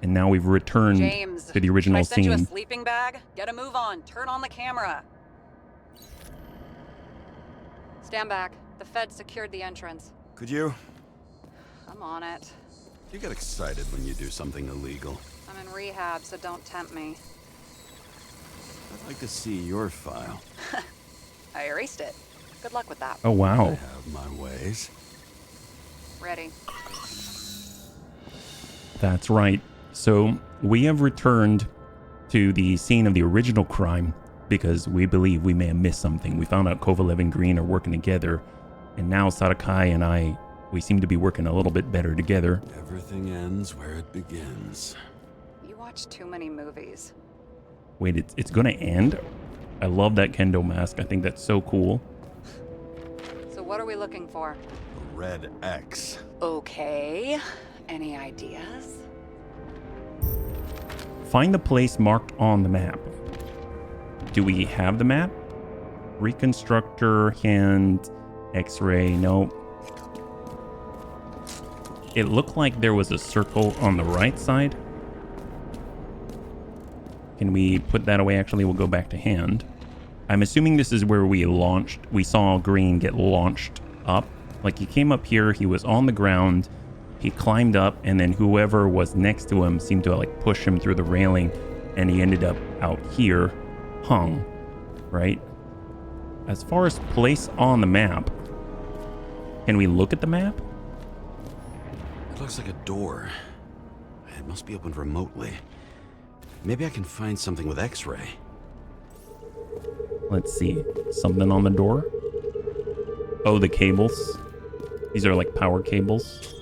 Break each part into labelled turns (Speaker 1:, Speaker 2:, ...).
Speaker 1: and now we've returned
Speaker 2: James,
Speaker 1: to the original
Speaker 2: should I send
Speaker 1: scene.
Speaker 2: you a sleeping bag? Get a move on. Turn on the camera. Stand back. The Fed secured the entrance.
Speaker 3: Could you?
Speaker 2: I'm on it.
Speaker 3: You get excited when you do something illegal.
Speaker 2: I'm in rehab, so don't tempt me.
Speaker 3: I'd like to see your file.
Speaker 2: I erased it. Good luck with that.
Speaker 1: Oh,
Speaker 3: I
Speaker 1: wow.
Speaker 3: have my ways.
Speaker 2: Ready.
Speaker 1: That's right. So we have returned to the scene of the original crime because we believe we may have missed something. We found out Kovalev and Green are working together, and now Sarakai and I, we seem to be working a little bit better together.
Speaker 3: Everything ends where it begins.
Speaker 2: You watch too many movies.
Speaker 1: Wait, it's gonna end? I love that kendo mask. I think that's so cool.
Speaker 2: So what are we looking for?
Speaker 3: A red X.
Speaker 2: Okay. Any ideas?
Speaker 1: Find the place marked on the map. Do we have the map? Reconstructor, hand, X-ray, no. It looked like there was a circle on the right side. Can we put that away? Actually, we'll go back to hand. I'm assuming this is where we saw Green get launched up. Like, he came up here, he was on the ground, he climbed up, and then whoever was next to him seemed to like push him through the railing, and he ended up out here, hung, right? As far as place on the map, can we look at the map?
Speaker 3: It looks like a door. It must be opened remotely. Maybe I can find something with X-ray.
Speaker 1: Let's see. Something on the door? Oh, the cables. These are like power cables.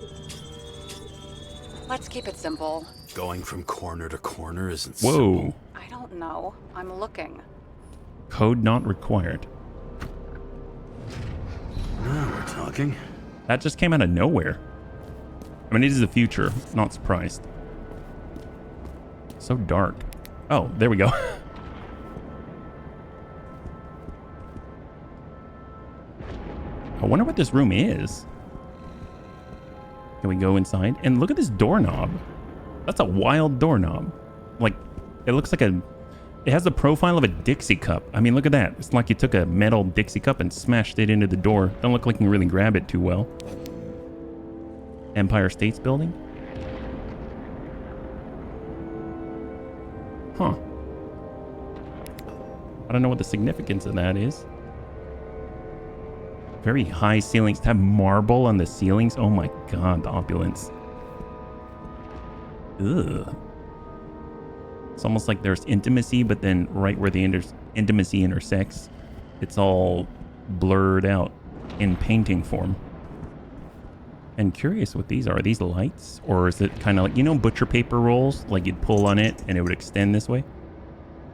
Speaker 2: Let's keep it simple.
Speaker 3: Going from corner to corner isn't
Speaker 1: Whoa.
Speaker 3: simple.
Speaker 2: I don't know. I'm looking.
Speaker 1: Code not required.
Speaker 3: Now we're talking.
Speaker 1: That just came out of nowhere. I mean, it is the future. Not surprised. So dark. Oh, there we go. I wonder what this room is. Can we go inside? And look at this doorknob. That's a wild doorknob. Like, it looks like it has the profile of a Dixie cup. I mean, look at that. It's like you took a metal Dixie cup and smashed it into the door. Don't look like you can really grab it too well. Empire State's Building? Huh. I don't know what the significance of that is. Very high ceilings. To have marble on the ceilings. Oh my god, the opulence. Ugh. It's almost like there's intimacy, but then right where the intimacy intersects, it's all blurred out in painting form. And curious what these are. Are these lights? Or is it kind of like, you know, butcher paper rolls? Like you'd pull on it and it would extend this way?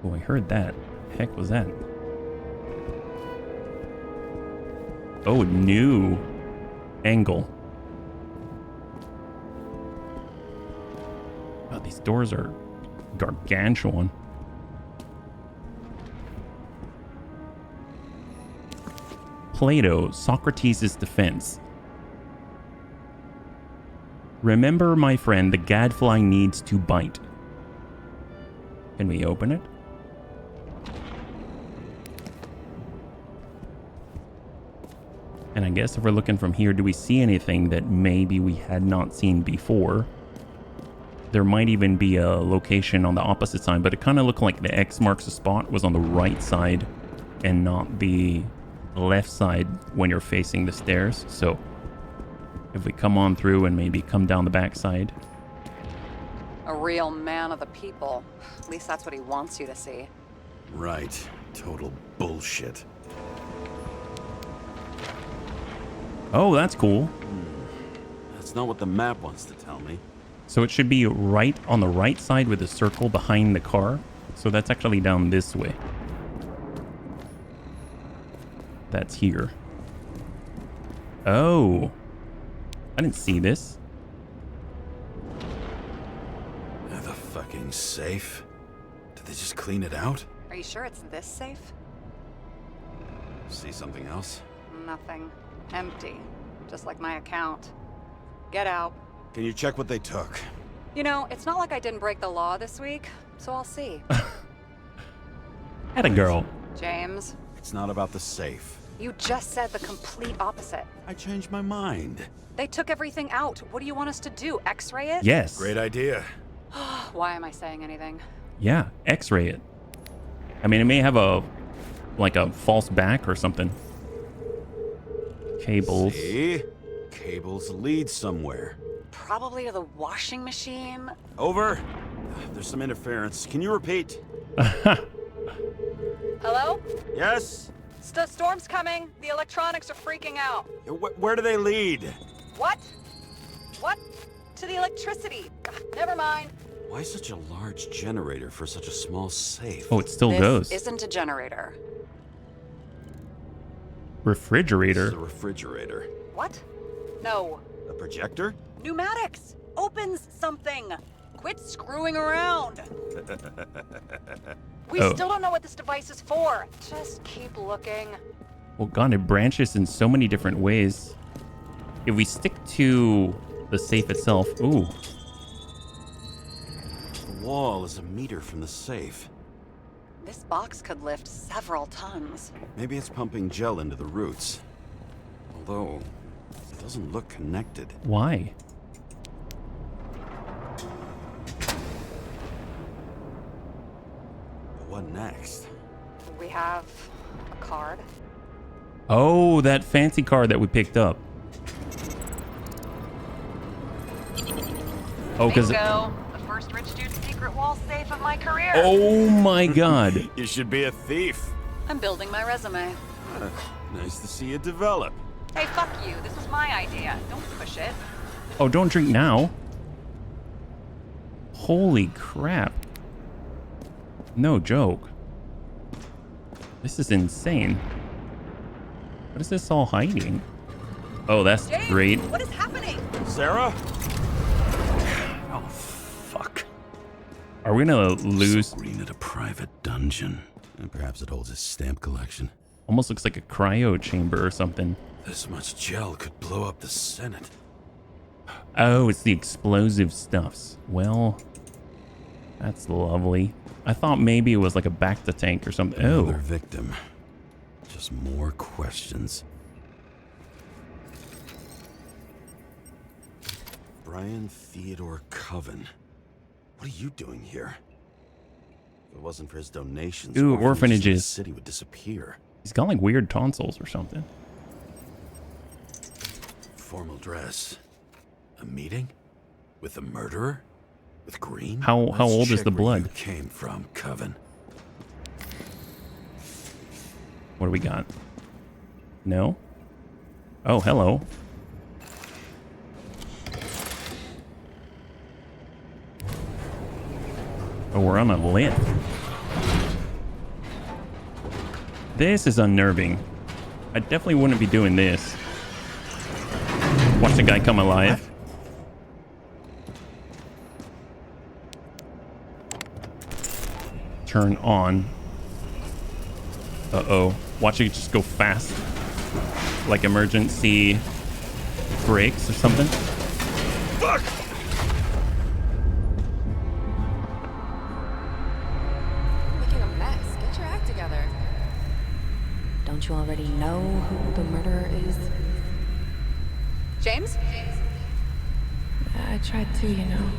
Speaker 1: Oh, I heard that. The heck was that? Oh, new angle. Oh, these doors are gargantuan. Plato, Socrates' defense. Remember, my friend, the gadfly needs to bite. Can we open it? And I guess if we're looking from here, do we see anything that maybe we had not seen before? There might even be a location on the opposite side, but it kind of looked like the X marks the spot was on the right side and not the left side when you're facing the stairs. So if we come on through and maybe come down the back side.
Speaker 2: A real man of the people. At least that's what he wants you to see.
Speaker 3: Right. Total bullshit.
Speaker 1: Oh, that's cool.
Speaker 3: That's not what the map wants to tell me.
Speaker 1: So it should be right on the right side with a circle behind the car. So that's actually down this way. That's here. Oh. I didn't see this.
Speaker 3: The fucking safe. Did they just clean it out?
Speaker 2: Are you sure it's this safe?
Speaker 3: See something else?
Speaker 2: Nothing. Empty. Just like my account. Get out.
Speaker 3: Can you check what they took?
Speaker 2: You know, it's not like I didn't break the law this week, so I'll see.
Speaker 1: Atta girl.
Speaker 2: James,
Speaker 3: It's not about the safe.
Speaker 2: you just said the complete opposite.
Speaker 3: I changed my mind.
Speaker 2: They took everything out. What do you want us to do? X-ray it?
Speaker 1: Yes.
Speaker 3: Great idea.
Speaker 2: Why am I saying anything?
Speaker 1: Yeah, X-ray it. I mean, it may have a false back or something. Cables.
Speaker 3: See? Cables lead somewhere.
Speaker 2: Probably to the washing machine.
Speaker 3: Over. There's some interference. Can you repeat?
Speaker 2: Hello?
Speaker 3: Yes?
Speaker 2: Storm's coming. The electronics are freaking out.
Speaker 3: Where do they lead?
Speaker 2: What? What? To the electricity. Never mind.
Speaker 3: Why such a large generator for such a small safe?
Speaker 1: Oh, it still goes.
Speaker 2: This isn't a generator.
Speaker 3: This
Speaker 1: Refrigerator.
Speaker 3: is a refrigerator.
Speaker 2: What? No.
Speaker 3: A projector?
Speaker 2: Pneumatics. Opens something. Quit screwing around. We
Speaker 1: Oh.
Speaker 2: still don't know what this device is for. Just keep looking.
Speaker 1: Well, God, it branches in so many different ways. If we stick to the safe itself, ooh,
Speaker 3: The wall is a meter from the safe.
Speaker 2: This box could lift several tons.
Speaker 3: Maybe it's pumping gel into the roots. Although, it doesn't look connected.
Speaker 1: why?
Speaker 3: But what next?
Speaker 2: We have a card.
Speaker 1: Oh, that fancy car that we picked up. Oh, because
Speaker 2: Bingo. The first rich dude's secret wall safe of my career.
Speaker 1: oh my God.
Speaker 3: You should be a thief.
Speaker 2: I'm building my resume.
Speaker 3: Nice to see you develop.
Speaker 2: Hey, fuck you. This was my idea. Don't push it.
Speaker 1: Oh, don't drink now. Holy crap. No joke. This is insane. What is this all hiding? Oh, that's
Speaker 2: James,
Speaker 1: great.
Speaker 2: what is happening?
Speaker 3: Sarah?
Speaker 1: Oh, fuck. Are we gonna lose?
Speaker 3: Screen at a private dungeon. And perhaps it holds his stamp collection.
Speaker 1: Almost looks like a cryo chamber or something.
Speaker 3: This much gel could blow up the Senate.
Speaker 1: Oh, it's the explosive stuffs. Well, that's lovely. I thought maybe it was like a Bacta tank or something.
Speaker 3: Another
Speaker 1: Oh,
Speaker 3: victim. Just more questions. Brian Theodore Coven. What are you doing here? If it wasn't for his donations,
Speaker 1: Ooh,
Speaker 3: in the
Speaker 1: orphanages.
Speaker 3: city would disappear.
Speaker 1: he's got like weird tonsils or something.
Speaker 3: Formal dress. A meeting? With the murderer? With Green?
Speaker 1: How
Speaker 3: Let's
Speaker 1: old is
Speaker 3: check
Speaker 1: the
Speaker 3: where
Speaker 1: blood?
Speaker 3: you came from, Coven.
Speaker 1: What do we got? No? Oh, hello. Oh, we're on a lift. This is unnerving. I definitely wouldn't be doing this. Watch the guy come alive. Turn on. Uh-oh. Watch it just go fast. Like emergency brakes or something.
Speaker 3: Fuck!
Speaker 4: Making a mess. Get your act together. Don't you already know who the murderer is?
Speaker 2: James?
Speaker 4: I tried to, you know.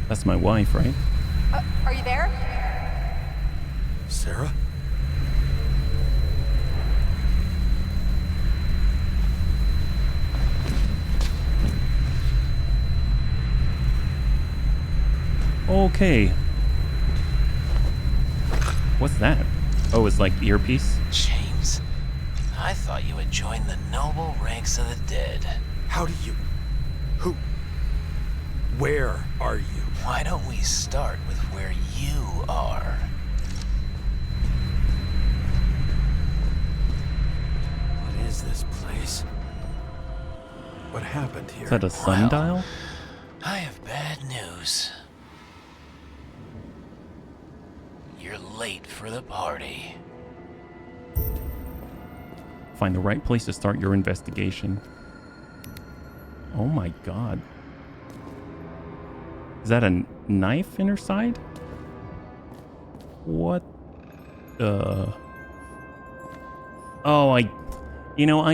Speaker 1: That's my wife, right?
Speaker 2: Are you there?
Speaker 3: Sarah?
Speaker 1: Okay. What's that? Oh, it's like the earpiece?
Speaker 5: James, I thought you had joined the noble ranks of the dead.
Speaker 3: How do you... Who... Where are you?
Speaker 5: Why don't we start with where you are?
Speaker 3: What is this place? What happened here?
Speaker 1: Is that a sundial?
Speaker 5: I have bad news. You're late for the party.
Speaker 1: Find the right place to start your investigation. Oh my god. Is that a knife in her side? What the... Oh, I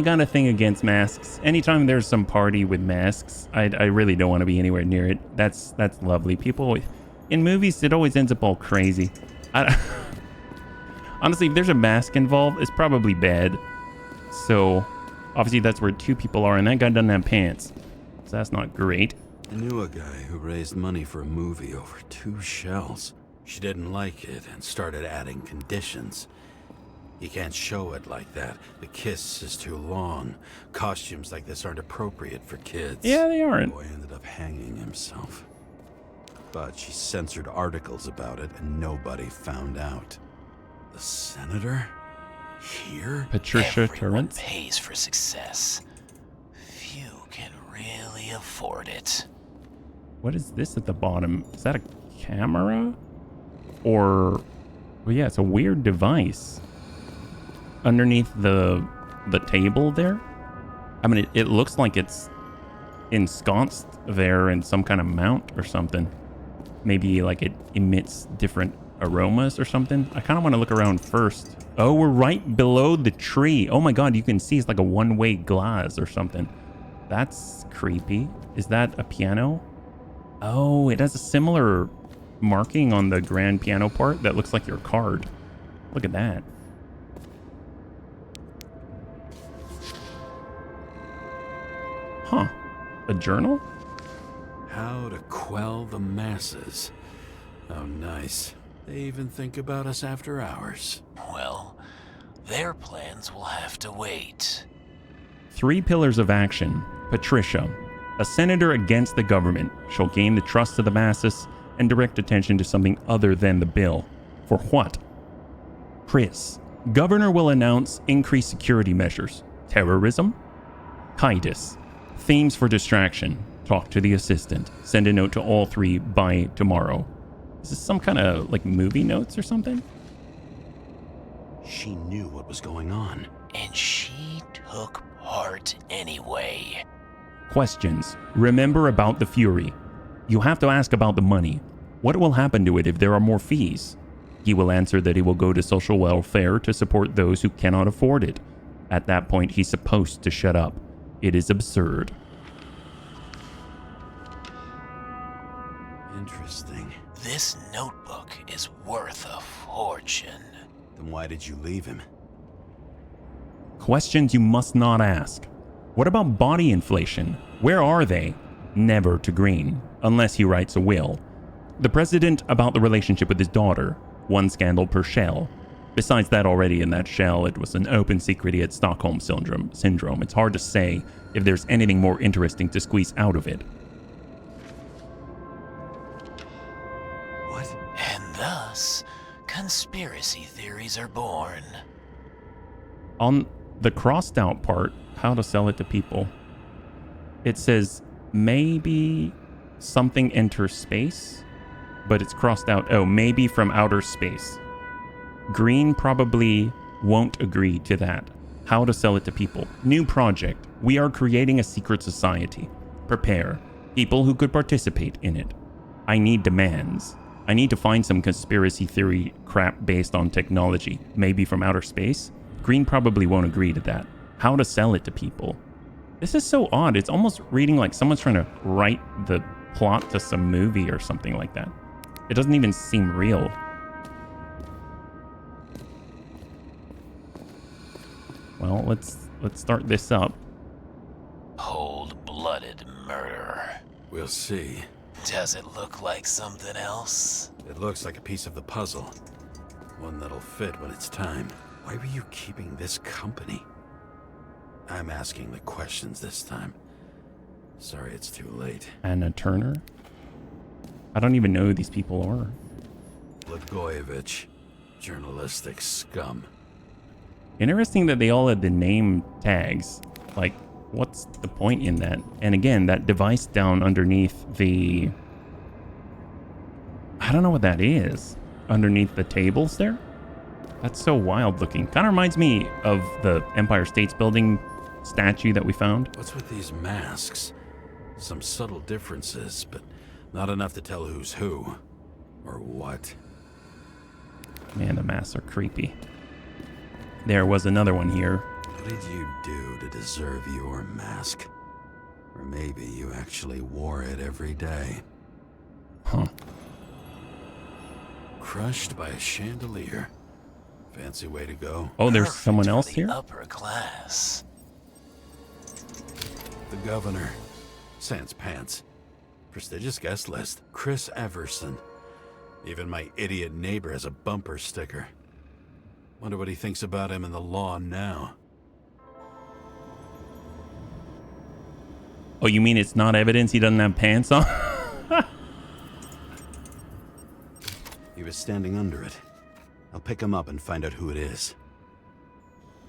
Speaker 1: got a thing against masks. Anytime there's some party with masks, I really don't want to be anywhere near it. That's lovely. People in movies, it always ends up all crazy. Honestly, if there's a mask involved, it's probably bad. So obviously that's where two people are, and that guy doesn't have pants, so that's not great.
Speaker 3: I knew a guy who raised money for a movie over 2 shells. She didn't like it and started adding conditions. You can't show it like that. The kiss is too long. Costumes like this aren't appropriate for kids.
Speaker 1: Yeah, they aren't.
Speaker 3: The boy ended up hanging himself. But she censored articles about it and nobody found out. The senator? Here?
Speaker 1: Patricia
Speaker 5: Everyone
Speaker 1: Torrance.
Speaker 5: pays for success. Few can really afford it.
Speaker 1: What is this at the bottom? Is that a camera? Or... Well, yeah, it's a weird device. Underneath the table there. I mean, it looks like it's ensconced there in some kind of mount or something. Maybe like it emits different aromas or something. I kind of want to look around first. Oh, we're right below the tree. Oh my god, you can see it's like a one-way glass or something. That's creepy. Is that a piano? Oh, it has a similar marking on the grand piano part that looks like your card. Look at that. Huh. A journal?
Speaker 3: How to quell the masses. Oh, nice. They even think about us after hours.
Speaker 5: Well, their plans will have to wait.
Speaker 1: 3 pillars of action. Patricia, a senator against the government, shall gain the trust of the masses and direct attention to something other than the bill. For what? Chris, governor will announce increased security measures. Terrorism? Titus, themes for distraction. Talk to the assistant. Send a note to all 3 by tomorrow. Is this some kind of like movie notes or something?
Speaker 3: She knew what was going on.
Speaker 5: And she took part anyway.
Speaker 1: Questions. Remember about the Fury. You have to ask about the money. What will happen to it if there are more fees? He will answer that it will go to social welfare to support those who cannot afford it. At that point, he's supposed to shut up. It is absurd.
Speaker 3: Interesting.
Speaker 5: This notebook is worth a fortune.
Speaker 3: Then why did you leave him?
Speaker 1: Questions you must not ask. What about body inflation? Where are they? Never to Green, unless he writes a will. The president about the relationship with his daughter. 1 scandal per shell. Besides that, already in that shell, it was an open secret he had Stockholm syndrome. It's hard to say if there's anything more interesting to squeeze out of it.
Speaker 3: What?
Speaker 5: And thus, conspiracy theories are born.
Speaker 1: On the crossed out part, how to sell it to people, it says maybe something enters space, but it's crossed out. Oh, maybe from outer space. Green probably won't agree to that. How to sell it to people. New project. We are creating a secret society. Prepare. People who could participate in it. I need demands. I need to find some conspiracy theory crap based on technology. Maybe from outer space. Green probably won't agree to that. How to sell it to people. This is so odd. It's almost reading like someone's trying to write the plot to some movie or something like that. It doesn't even seem real. Well, let's start this up.
Speaker 5: Cold-blooded murder.
Speaker 3: We'll see.
Speaker 5: Does it look like something else?
Speaker 3: It looks like a piece of the puzzle. One that'll fit when it's time. Why were you keeping this company? I'm asking the questions this time. Sorry it's too late.
Speaker 1: Anna Turner? I don't even know who these people are.
Speaker 3: Blagojevich. Journalistic scum.
Speaker 1: Interesting that they all had the name tags. Like, what's the point in that? And again, that device down underneath the... I don't know what that is. Underneath the tables there? That's so wild looking. Kind of reminds me of the Empire State's Building statue that we found.
Speaker 3: What's with these masks? Some subtle differences, but Not enough to tell who's who. Or what.
Speaker 1: Man, the masks are creepy. There was another one here.
Speaker 3: What did you do to deserve your mask? Or maybe you actually wore it every day.
Speaker 1: Huh.
Speaker 3: Crushed by a chandelier. Fancy way to go.
Speaker 1: Oh, there's
Speaker 5: Perfect
Speaker 1: someone
Speaker 5: for
Speaker 1: else
Speaker 5: the
Speaker 1: here?
Speaker 5: Upper class.
Speaker 3: The governor. Sans pants. Prestigious guest list. Chris Everson. Even my idiot neighbor has a bumper sticker. Wonder what he thinks about him and the law now.
Speaker 1: Oh, you mean it's not evidence he doesn't have pants on?
Speaker 3: He was standing under it. I'll pick him up and find out who it is.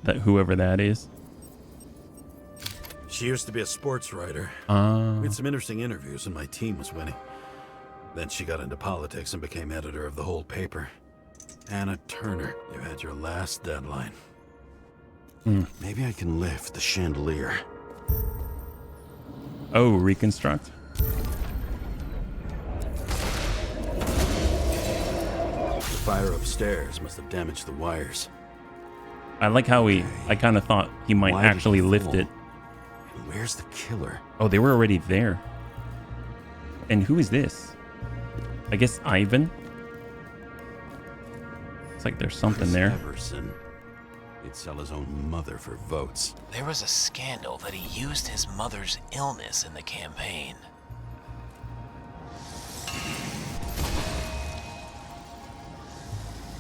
Speaker 1: That whoever that is.
Speaker 3: She used to be a sports writer. We had some interesting interviews and my team was winning. Then she got into politics and became editor of the whole paper. Anna Turner, you had your last deadline. Maybe I can lift the chandelier.
Speaker 1: Oh, reconstruct.
Speaker 3: The fire upstairs must have damaged the wires.
Speaker 1: I like how I kind of thought he might
Speaker 3: Why did
Speaker 1: actually
Speaker 3: he
Speaker 1: lift
Speaker 3: fall?
Speaker 1: it.
Speaker 3: And where's the killer?
Speaker 1: Oh, they were already there. And who is this? I guess Ivan? It's like there's something
Speaker 3: Chris
Speaker 1: there.
Speaker 3: Everson. He'd sell his own mother for votes.
Speaker 5: There was a scandal that he used his mother's illness in the campaign.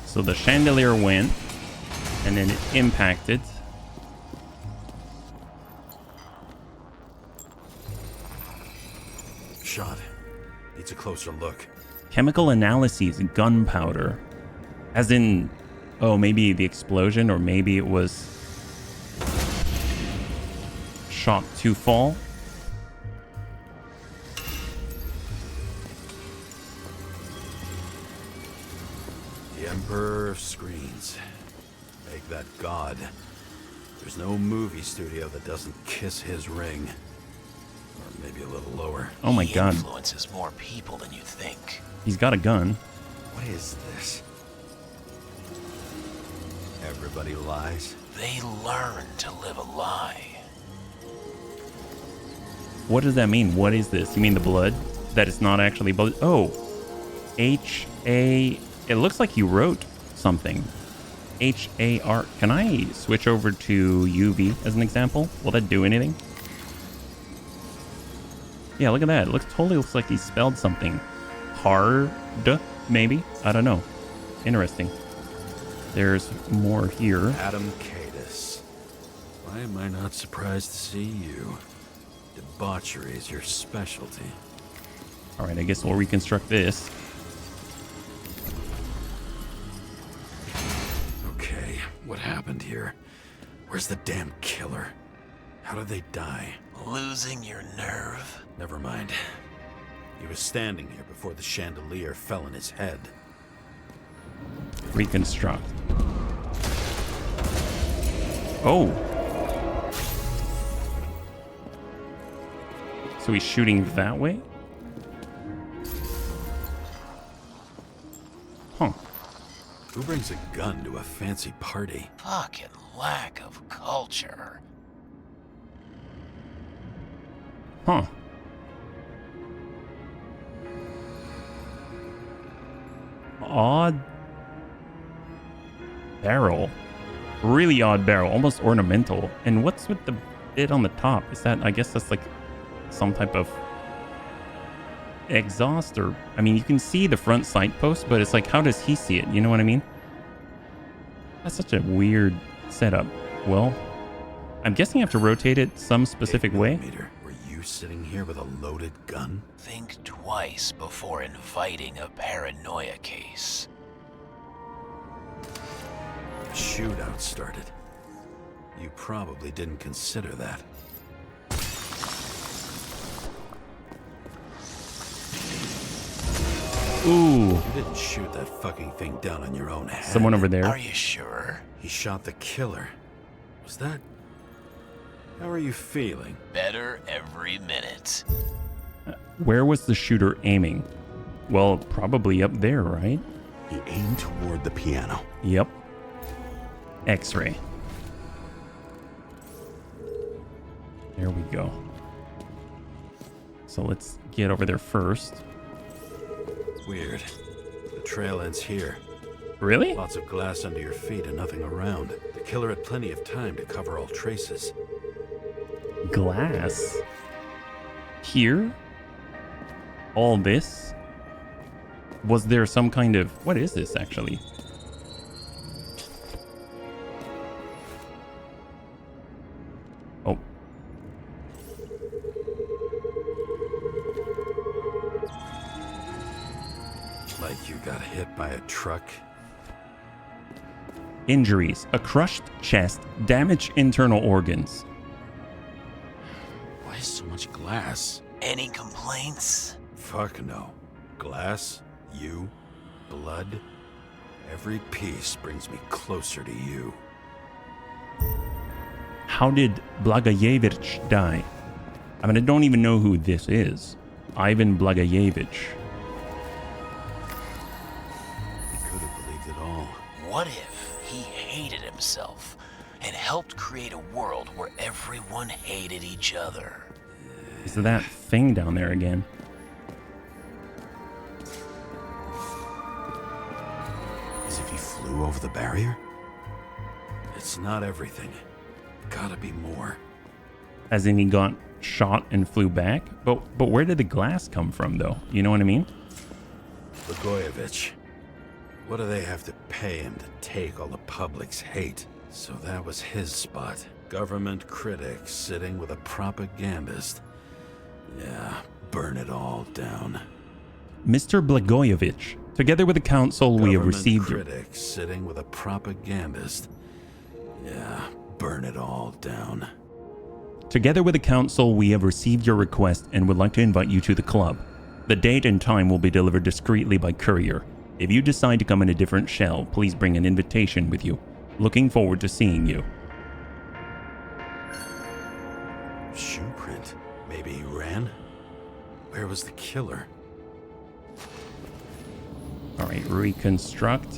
Speaker 1: So the chandelier went, and then it impacted.
Speaker 3: Shot. Needs a closer look.
Speaker 1: Chemical analyses, gunpowder. As in, oh, maybe the explosion, or maybe it was shot to fall.
Speaker 3: The Emperor of Screens. Make that god. There's no movie studio that doesn't kiss his ring. Or maybe a little lower.
Speaker 1: Oh my
Speaker 5: He
Speaker 1: god,
Speaker 5: influences more people than you think.
Speaker 1: he's got a gun.
Speaker 3: What is this? Everybody lies?
Speaker 5: They learn to live a lie.
Speaker 1: What does that mean? What is this? You mean the blood? That it's not actually blood? Oh, H-A... It looks like you wrote something. H-A-R... Can I switch over to UV as an example? Will that do anything? Yeah, look at that. It totally looks like he spelled something. Hard, maybe? I don't know. Interesting. There's more here.
Speaker 3: Adam Cadis. Why am I not surprised to see you? Debauchery is your specialty.
Speaker 1: All right, I guess we'll reconstruct this.
Speaker 3: Okay, what happened here? Where's the damn killer? How did they die?
Speaker 5: Losing your nerve?
Speaker 3: Never mind. He was standing here before the chandelier fell on his head.
Speaker 1: Reconstruct. Oh. So he's shooting that way? Huh.
Speaker 3: Who brings a gun to a fancy party?
Speaker 5: Fucking lack of culture.
Speaker 1: Huh. Odd barrel. Really odd barrel. Almost ornamental. And what's with the bit on the top? Is that, I guess that's like some type of exhaust, or I mean, you can see the front sight post, but it's like, how does he see it? You know what I mean? That's such a weird setup. Well, I'm guessing you have to rotate it some specific way.
Speaker 3: 8mm. Were you sitting here with a loaded gun?
Speaker 5: Think twice before inviting a paranoia case.
Speaker 3: A shootout started. You probably didn't consider that.
Speaker 1: Ooh,
Speaker 3: You didn't shoot that fucking thing down on your own head.
Speaker 1: someone over there.
Speaker 5: Are you sure?
Speaker 3: He shot the killer. Was that... How are you feeling?
Speaker 5: Better every minute.
Speaker 1: Where was the shooter aiming? Well, probably up there, right?
Speaker 3: He aimed toward the piano.
Speaker 1: Yep. X-ray. There we go. So let's get over there first.
Speaker 3: Weird. The trail ends here.
Speaker 1: Really?
Speaker 3: Lots of glass under your feet and nothing around. The killer had plenty of time to cover all traces.
Speaker 1: Glass? Here? All this? Was there some kind of... What is this, actually? Oh.
Speaker 3: Like you got hit by a truck.
Speaker 1: Injuries. A crushed chest. Damaged internal organs.
Speaker 3: Why so much glass?
Speaker 5: Any complaints?
Speaker 3: Fuck no. Glass, you, blood. Every piece brings me closer to you.
Speaker 1: How did Blagojevich die? I mean, I don't even know who this is. Ivan Blagojevich.
Speaker 3: He could have believed it all.
Speaker 5: What if he hated himself and helped create a world where everyone hated each other?
Speaker 1: Is that thing down there again?
Speaker 3: As if he flew over the barrier? It's not everything. Gotta be more.
Speaker 1: As in he got shot and flew back? But where did the glass come from, though? You know what I mean?
Speaker 3: Blagojevich. What do they have to pay him to take all the public's hate? So that was his spot. Government critic sitting with a propagandist. Yeah, burn it all down.
Speaker 1: Mr. Blagojevich, together with the council, we have received...
Speaker 3: Critic sitting with a propagandist. Yeah, burn it all down.
Speaker 1: Together with the council, we have received your request and would like to invite you to the club. The date and time will be delivered discreetly by courier. If you decide to come in a different shell, please bring an invitation with you. Looking forward to seeing you.
Speaker 3: Shoe print. Maybe he ran? Where was the killer?
Speaker 1: All right, reconstruct.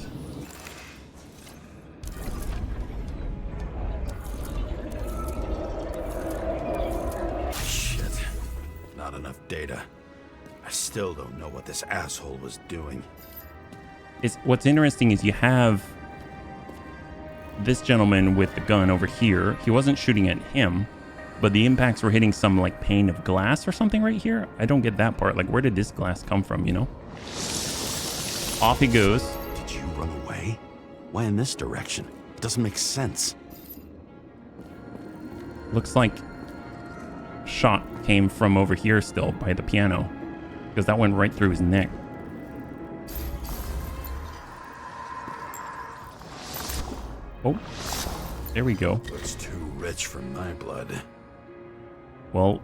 Speaker 3: Shit. Not enough data. I still don't know what this asshole was doing.
Speaker 1: What's interesting is you have this gentleman with the gun over here. He wasn't shooting at him, but the impacts were hitting some like pane of glass or something right here. I don't get that part. Like, where did this glass come from, you know? Off he goes.
Speaker 3: Did you run away? Why in this direction? It doesn't make sense.
Speaker 1: Looks like shot came from over here still by the piano, because that went right through his neck. Oh, there we go.
Speaker 3: Looks too rich for my blood.
Speaker 1: Well,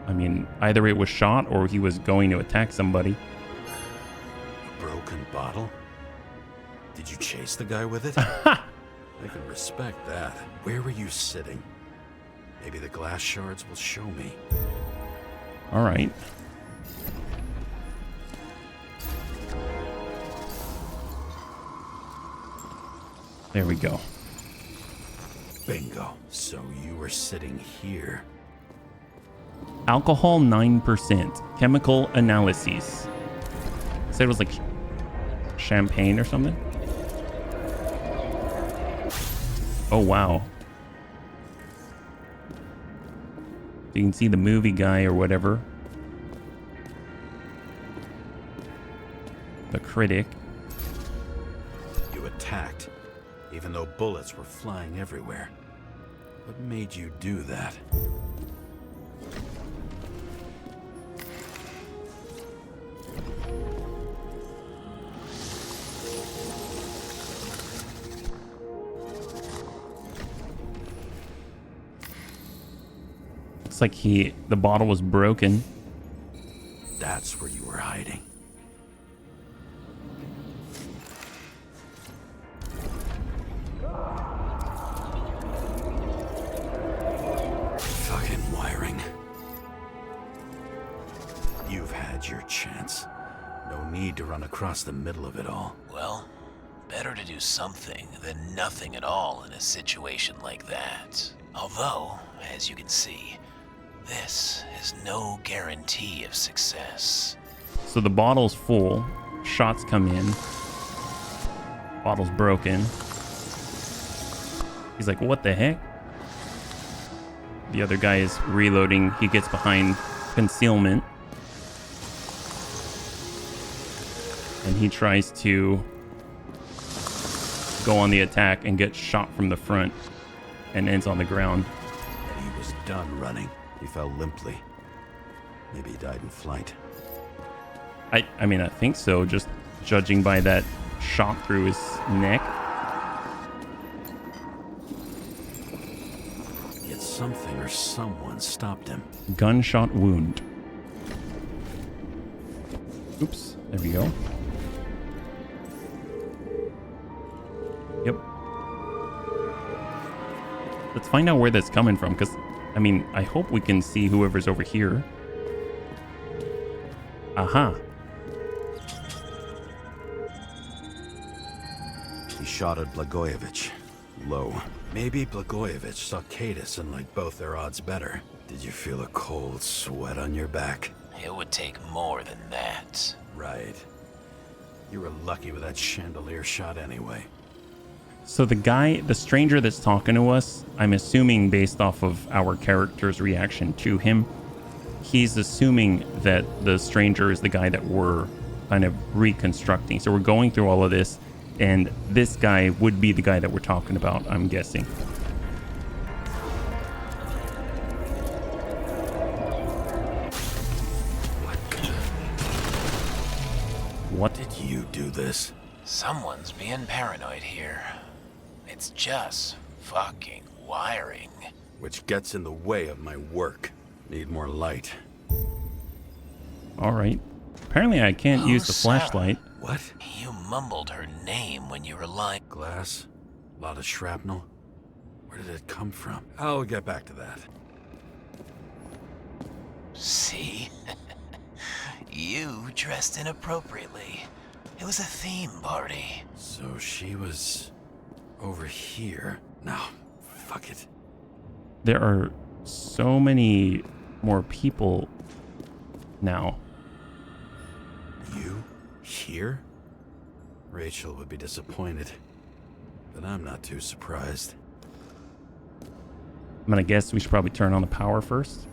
Speaker 1: I mean, either it was shot or he was going to attack somebody.
Speaker 3: A broken bottle? Did you chase the guy with it? I can respect that. Where were you sitting? Maybe the glass shards will show me.
Speaker 1: All right. There we go.
Speaker 3: Bingo. So you were sitting here.
Speaker 1: Alcohol 9%. Chemical analyses. Said it was like champagne or something. Oh, wow. You can see the movie guy or whatever. The critic.
Speaker 3: You attacked, even though bullets were flying everywhere. What made you do that?
Speaker 1: Looks like the bottle was broken.
Speaker 3: That's where you were hiding. Fucking wiring. No need to run across the middle of it all.
Speaker 5: Well, better to do something than nothing at all in a situation like that. Although, as you can see, this is no guarantee of success.
Speaker 1: So the bottle's full. Shots come in. Bottle's broken. He's like, what the heck? The other guy is reloading. He gets behind concealment. And he tries to go on the attack and get shot from the front and ends on the ground.
Speaker 3: And he was done running. He fell limply. Maybe he died in flight.
Speaker 1: I mean, I think so, just judging by that shot through his neck.
Speaker 3: Yet something or someone stopped him.
Speaker 1: Gunshot wound. Oops, there we go. Yep. Let's find out where that's coming from, because, I mean, I hope we can see whoever's over here. Aha.
Speaker 3: He shot at Blagojevich. Low. Maybe Blagojevich saw Cadis and liked both their odds better. Did you feel a cold sweat on your back?
Speaker 5: It would take more than that.
Speaker 3: Right. You were lucky with that chandelier shot anyway.
Speaker 1: So the stranger that's talking to us, I'm assuming based off of our character's reaction to him, he's assuming that the stranger is the guy that we're kind of reconstructing. So we're going through all of this, and this guy would be the guy that we're talking about, I'm guessing. What?
Speaker 3: Did you do this?
Speaker 5: Someone's being paranoid here. It's just fucking wiring.
Speaker 3: Which gets in the way of my work. Need more light.
Speaker 1: All right. Apparently I can't use the
Speaker 5: Sarah.
Speaker 1: flashlight.
Speaker 3: What?
Speaker 5: You mumbled her name when you were lying.
Speaker 3: Glass? A lot of shrapnel? Where did it come from? I'll get back to that.
Speaker 5: See? You dressed inappropriately. It was a theme party.
Speaker 3: So she was over here. No, fuck it.
Speaker 1: There are so many more people now.
Speaker 3: You? Here? Rachel would be disappointed. But I'm not too surprised.
Speaker 1: I'm gonna guess we should probably turn on the power first.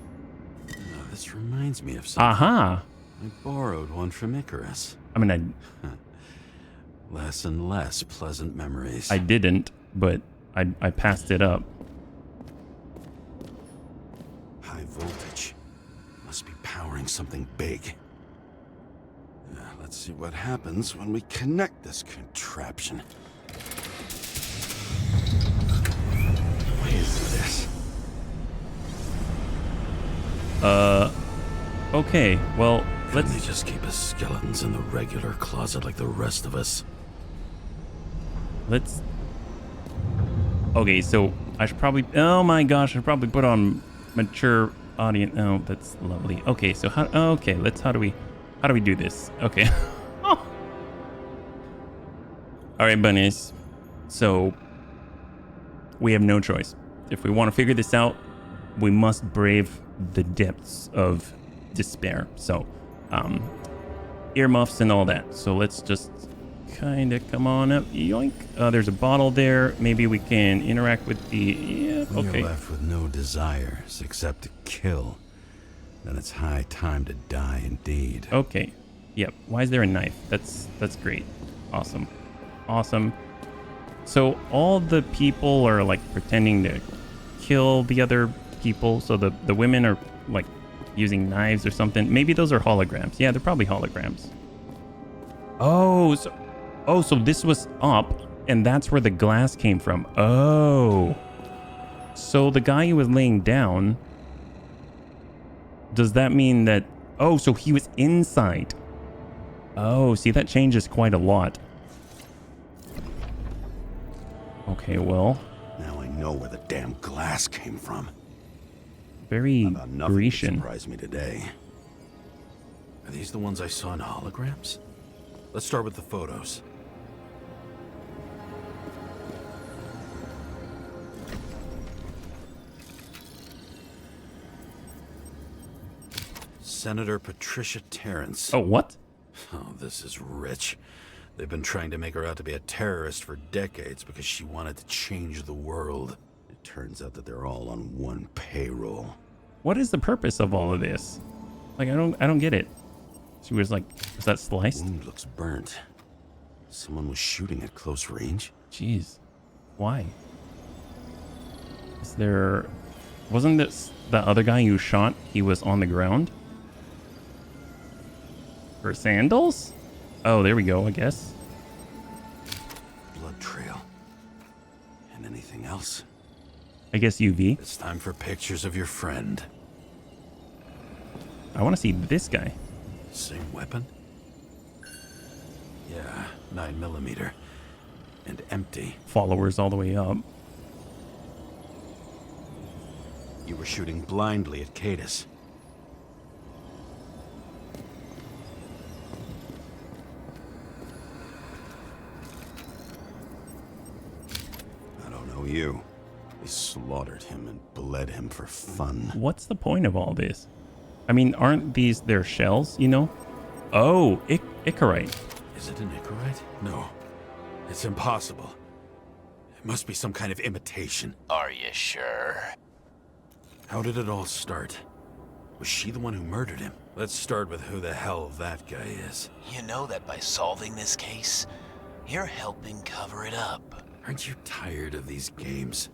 Speaker 3: No, this reminds me of something.
Speaker 1: Aha!
Speaker 3: I borrowed one from Icarus.
Speaker 1: I mean,
Speaker 3: Less and less pleasant memories.
Speaker 1: I didn't, but I passed it up.
Speaker 3: High voltage. Must be powering something big. Let's see what happens when we connect this contraption. What is this?
Speaker 1: Okay, well,
Speaker 3: Let's
Speaker 1: let's...
Speaker 3: just keep his skeletons in the regular closet like the rest of us.
Speaker 1: Okay, so I should probably... Oh my gosh, I should probably put on mature audience. Oh, that's lovely. Okay, so how... Okay, how do we do this? Okay. Oh. All right, bunnies. So we have no choice. If we want to figure this out, we must brave the depths of despair. So, earmuffs and all that. So let's just kind of come on up. Yoink. There's a bottle there. Maybe we can interact with the... Yeah,
Speaker 3: When
Speaker 1: okay.
Speaker 3: you're left with no desires except to kill, then it's high time to die indeed.
Speaker 1: Okay. Yep. Why is there a knife? That's great. Awesome. Awesome. So all the people are like pretending to kill the other people. So the women are like using knives or something. Maybe those are holograms. Yeah, they're probably holograms. Oh, so this was up, and that's where the glass came from. Oh. So the guy who was laying down, does that mean that... Oh, so he was inside. Oh, see, that changes quite a lot. Okay, well...
Speaker 3: Now I know where the damn glass came from.
Speaker 1: Very
Speaker 3: About nothing could
Speaker 1: Grecian.
Speaker 3: surprise me today. Are these the ones I saw in holograms? Let's start with the photos. Senator Patricia Terrence.
Speaker 1: Oh, what?
Speaker 3: Oh, this is rich. They've been trying to make her out to be a terrorist for decades because she wanted to change the world. It turns out that they're all on one payroll.
Speaker 1: What is the purpose of all of this? Like, I don't get it. She was like, was that sliced?
Speaker 3: Wound looks burnt. Someone was shooting at close range.
Speaker 1: Jeez. Why? Is there... Wasn't this the other guy you shot? He was on the ground? Her sandals? Oh, there we go, I guess.
Speaker 3: Blood trail. And anything else?
Speaker 1: I guess UV.
Speaker 3: It's time for pictures of your friend.
Speaker 1: I want to see this guy.
Speaker 3: Same weapon? Yeah, 9mm. And empty.
Speaker 1: Followers all the way up.
Speaker 3: You were shooting blindly at Cadus. I don't know you. They slaughtered him and bled him for fun.
Speaker 1: What's the point of all this? I mean, aren't these their shells, you know? Oh, Icarite.
Speaker 3: Is it an Icarite? No. It's impossible. It must be some kind of imitation.
Speaker 5: Are you sure?
Speaker 3: How did it all start? Was she the one who murdered him? Let's start with who the hell that guy is.
Speaker 5: You know that by solving this case, you're helping cover it up.
Speaker 3: Aren't you tired of these games?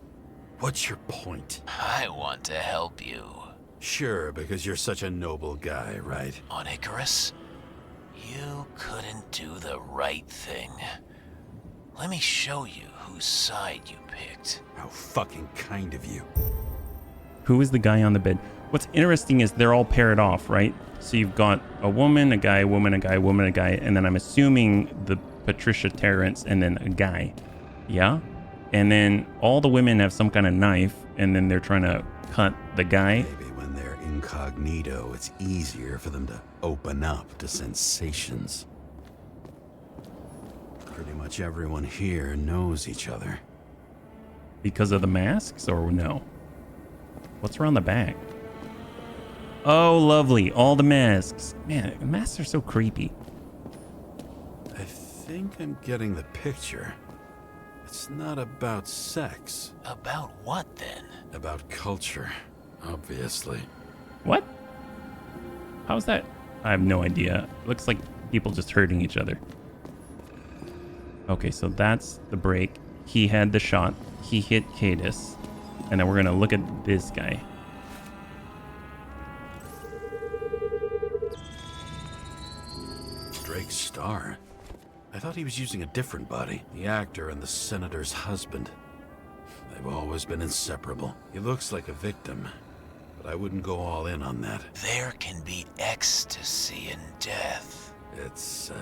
Speaker 3: What's your point?
Speaker 5: I want to help you.
Speaker 3: Sure, because you're such a noble guy, right?
Speaker 5: On Icarus, you couldn't do the right thing. Let me show you whose side you picked.
Speaker 3: How fucking kind of you.
Speaker 1: Who is the guy on the bed? What's interesting is they're all paired off, right? So you've got a woman, a guy, woman, a guy, woman, a guy, and then I'm assuming the Patricia Terrence and then a guy. Yeah? And then all the women have some kind of knife, and then they're trying to cut the guy.
Speaker 3: Maybe when they're incognito, it's easier for them to open up to sensations. Pretty much everyone here knows each other.
Speaker 1: Because of the masks, or no? What's around the back? Oh, lovely. All the masks. Man, the masks are so creepy.
Speaker 3: I think I'm getting the picture. It's not about sex.
Speaker 5: About what then?
Speaker 3: About culture, obviously.
Speaker 1: What? How's that? I have no idea. Looks like people just hurting each other. Okay, so that's the break. He had the shot. He hit Cadus. And then we're going to look at this guy.
Speaker 3: Drake Starr? I thought he was using a different body. The actor and the senator's husband. They've always been inseparable. He looks like a victim, but I wouldn't go all in on that.
Speaker 5: There can be ecstasy in death.
Speaker 3: It's,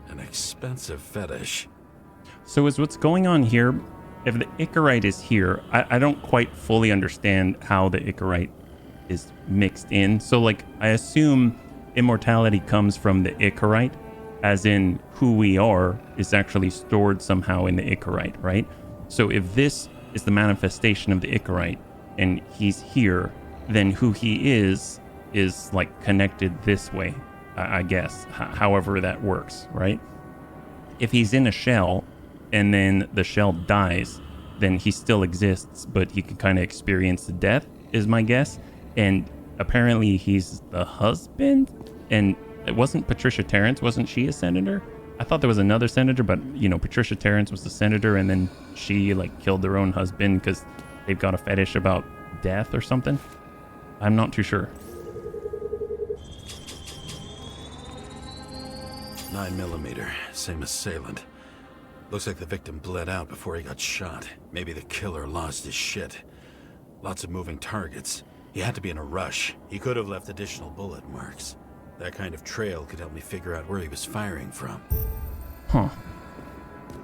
Speaker 3: an expensive fetish.
Speaker 1: So is what's going on here, if the Icarite is here, I don't quite fully understand how the Icarite is mixed in. So like, I assume immortality comes from the Icarite, as in who we are is actually stored somehow in the Icarite, right? So if this is the manifestation of the Icarite and he's here, then who he is like connected this way, I guess, however that works, right? If he's in a shell and then the shell dies, then he still exists, but he can kind of experience the death, is my guess. And apparently he's the husband. And it wasn't Patricia Terrence, wasn't she a senator? I thought there was another senator, but you know, Patricia Terrence was the senator, and then she like killed their own husband because they've got a fetish about death or something. I'm not too sure.
Speaker 3: 9mm, same assailant. Looks like the victim bled out before he got shot. Maybe the killer lost his shit. Lots of moving targets. He had to be in a rush. He could have left additional bullet marks. That kind of trail could help me figure out where he was firing from.
Speaker 1: Huh.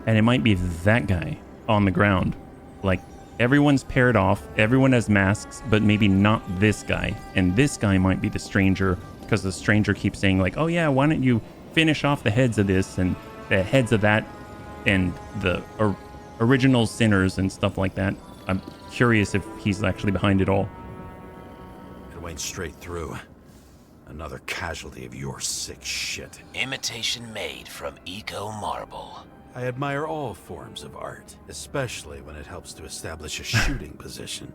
Speaker 1: And it might be that guy on the ground. Like, everyone's paired off, everyone has masks, but maybe not this guy. And this guy might be the stranger, because the stranger keeps saying like, oh yeah, why don't you finish off the heads of this and the heads of that and the original sinners and stuff like that. I'm curious if he's actually behind it all.
Speaker 3: It went straight through. Another casualty of your sick shit.
Speaker 5: Imitation made from eco marble.
Speaker 3: I admire all forms of art, especially when it helps to establish a shooting position.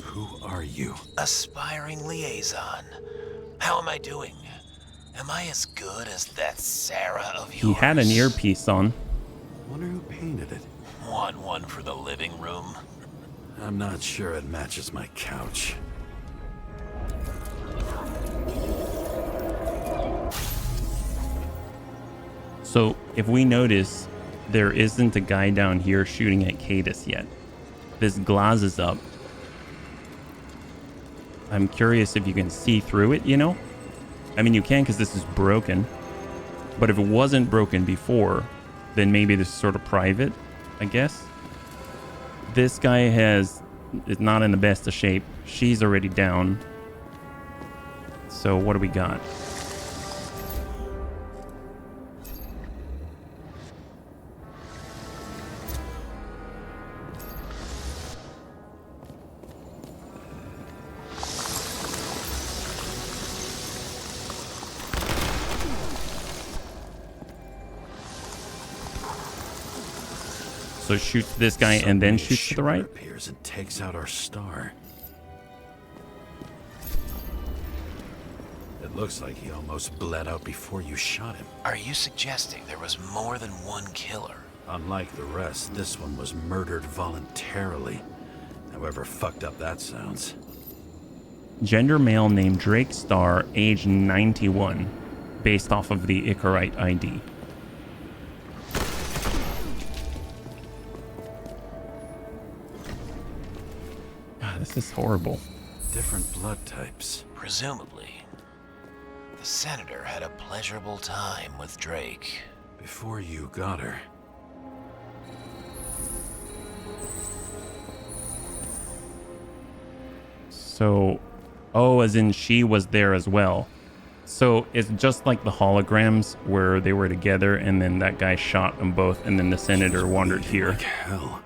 Speaker 3: Who are you?
Speaker 5: Aspiring liaison. How am I doing? Am I as good as that Sarah of yours?
Speaker 1: He had an earpiece on.
Speaker 3: Wonder who painted it.
Speaker 5: Want one for the living room?
Speaker 3: I'm not sure it matches my couch.
Speaker 1: So if we notice, there isn't a guy down here shooting at Cadus yet. This glass is up. I'm curious if you can see through it, you know? I mean, you can because this is broken. But if it wasn't broken before, then maybe this is sort of private, I guess. This guy is not in the best of shape. She's already down. So what do we got? So shoots this guy and then shoots to the right?
Speaker 3: Appears and takes out our star. It looks like he almost bled out before you shot him.
Speaker 5: Are you suggesting there was more than one killer?
Speaker 3: Unlike the rest, this one was murdered voluntarily. However fucked up that sounds.
Speaker 1: Gender male named Drake Star, age 91, based off of the Icarite ID. God, this is horrible.
Speaker 3: Different blood types.
Speaker 5: Presumably, the senator had a pleasurable time with Drake.
Speaker 3: Before you got her.
Speaker 1: So, oh, as in she was there as well. So it's just like the holograms where they were together and then that guy shot them both and then the senator wandered here.
Speaker 3: Like hell.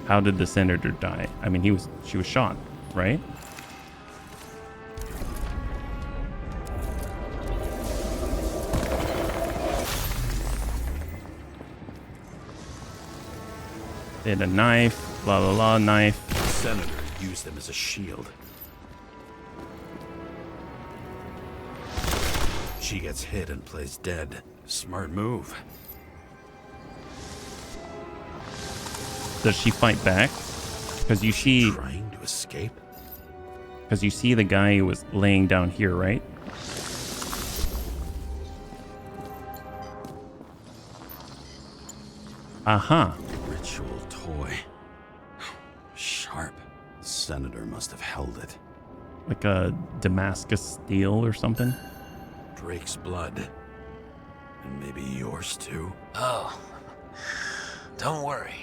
Speaker 1: How did the senator die? I mean, she was shot, right? They had a knife, blah, blah, blah, knife.
Speaker 3: The senator used them as a shield. She gets hit and plays dead. Smart move.
Speaker 1: Does she fight back? Because you see,
Speaker 3: Trying to escape?
Speaker 1: because you see the guy who was laying down here, right? Uh-huh.
Speaker 3: Ritual toy. Sharp. Senator must have held it.
Speaker 1: Like a Damascus steel or something.
Speaker 3: Drake's blood. And maybe yours too.
Speaker 5: Oh, don't worry.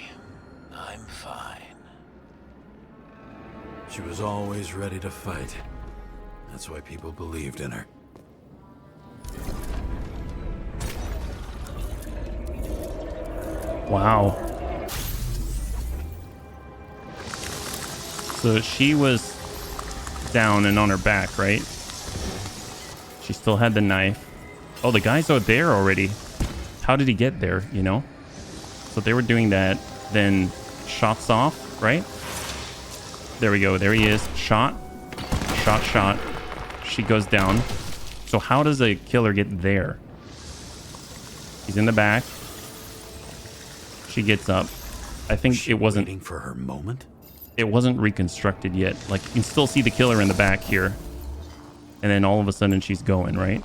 Speaker 5: I'm fine.
Speaker 3: She was always ready to fight. That's why people believed in her.
Speaker 1: Wow. So she was down and on her back, right? She still had the knife. Oh, the guy's out there already. How did he get there, you know? So they were doing that. Then shots off, right? There we go. There he is. Shot. Shot, shot. She goes down. So how does a killer get there? He's in the back. She gets up. I think it wasn't...
Speaker 3: Waiting for her moment?
Speaker 1: It wasn't reconstructed yet. Like, you can still see the killer in the back here. And then all of a sudden she's going, right?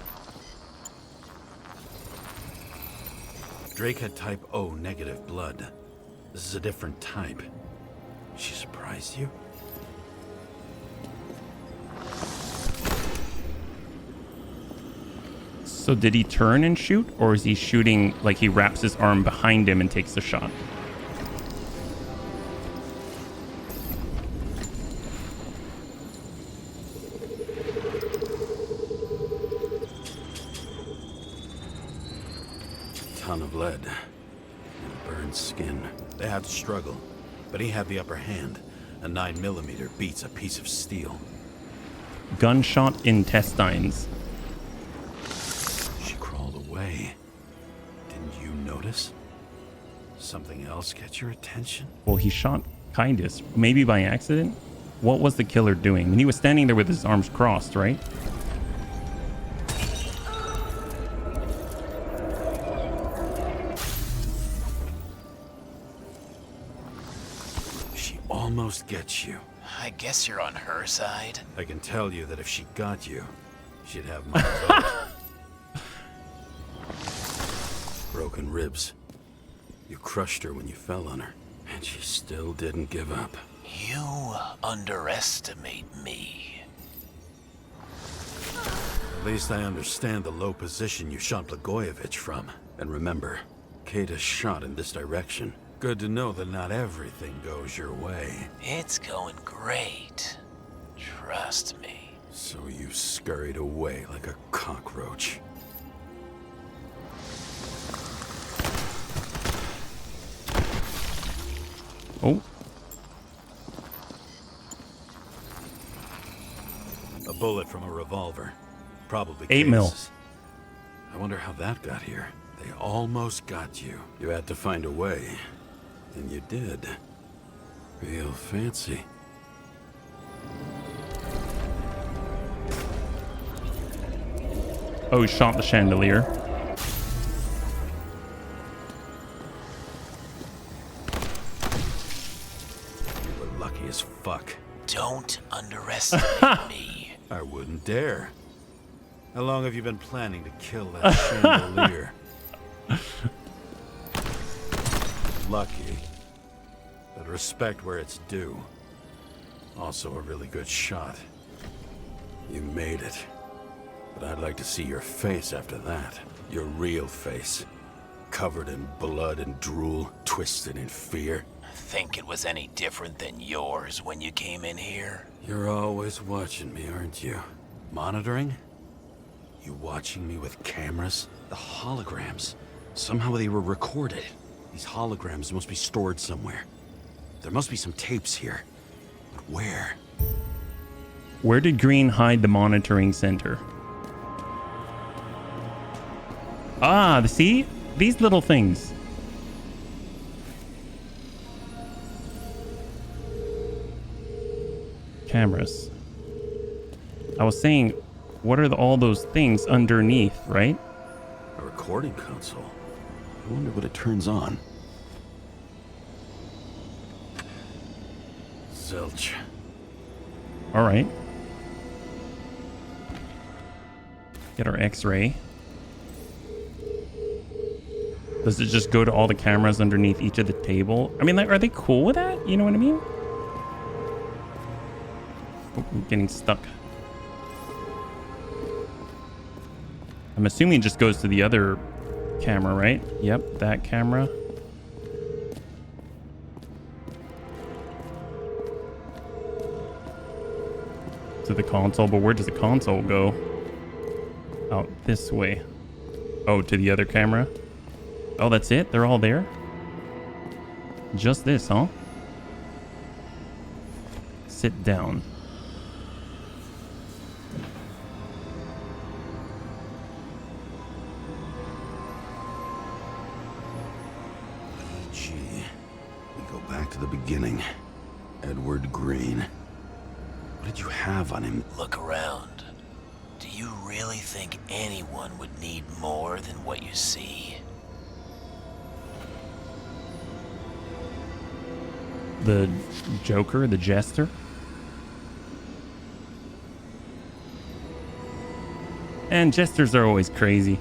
Speaker 3: Drake had type O negative blood. This is a different type. She surprised you?
Speaker 1: So did he turn and shoot, or is he shooting like he wraps his arm behind him and takes the shot?
Speaker 3: Ton of lead and burned skin. They had to struggle, but he had the upper hand. A 9mm beats a piece of steel.
Speaker 1: Gunshot intestines.
Speaker 3: She crawled away. Didn't you notice? Something else get your attention?
Speaker 1: Well, he shot Kindus, maybe by accident. What was the killer doing? I mean, he was standing there with his arms crossed, right?
Speaker 3: Almost gets you.
Speaker 5: I guess you're on her side.
Speaker 3: I can tell you that if she got you, she'd have my vote. Broken ribs. You crushed her when you fell on her, and she still didn't give up.
Speaker 5: You underestimate me.
Speaker 3: At least I understand the low position you shot Blagojevich from. And remember, Kate is shot in this direction. Good to know that not everything goes your way.
Speaker 5: It's going great. Trust me.
Speaker 3: So you scurried away like a cockroach.
Speaker 1: Oh.
Speaker 3: A bullet from a revolver. Probably
Speaker 1: 8 mil.
Speaker 3: Case's. I wonder how that got here. They almost got you. You had to find a way. And you did. Real fancy.
Speaker 1: Oh, he shot the chandelier.
Speaker 3: You were lucky as fuck.
Speaker 5: Don't underestimate me.
Speaker 3: I wouldn't dare. How long have you been planning to kill that chandelier? Lucky. But respect where it's due. Also a really good shot. You made it. But I'd like to see your face after that. Your real face. Covered in blood and drool, twisted in fear.
Speaker 5: Think it was any different than yours when you came in here?
Speaker 3: You're always watching me, aren't you? Monitoring? You watching me with cameras? The holograms. Somehow they were recorded. These holograms must be stored somewhere. There must be some tapes here. But where?
Speaker 1: Where did Green hide the monitoring center? Ah, see? These little things. Cameras. I was saying, what are all those things underneath, right?
Speaker 3: A recording console. I wonder what it turns on. Zilch.
Speaker 1: All right. Get our X-ray. Does it just go to all the cameras underneath each of the table? I mean, like, are they cool with that? You know what I mean? Oh, I'm getting stuck. I'm assuming it just goes to the other camera, right? Yep, that camera. To the console, but where does the console go? Out this way. Oh, to the other camera? Oh, that's it? They're all there? Just this, huh? Sit down.
Speaker 3: Gee, we go back to the beginning. Edward Green. What did you have on him?
Speaker 5: Look around. Do you really think anyone would need more than what you see?
Speaker 1: The Joker, the Jester. And Jesters are always crazy.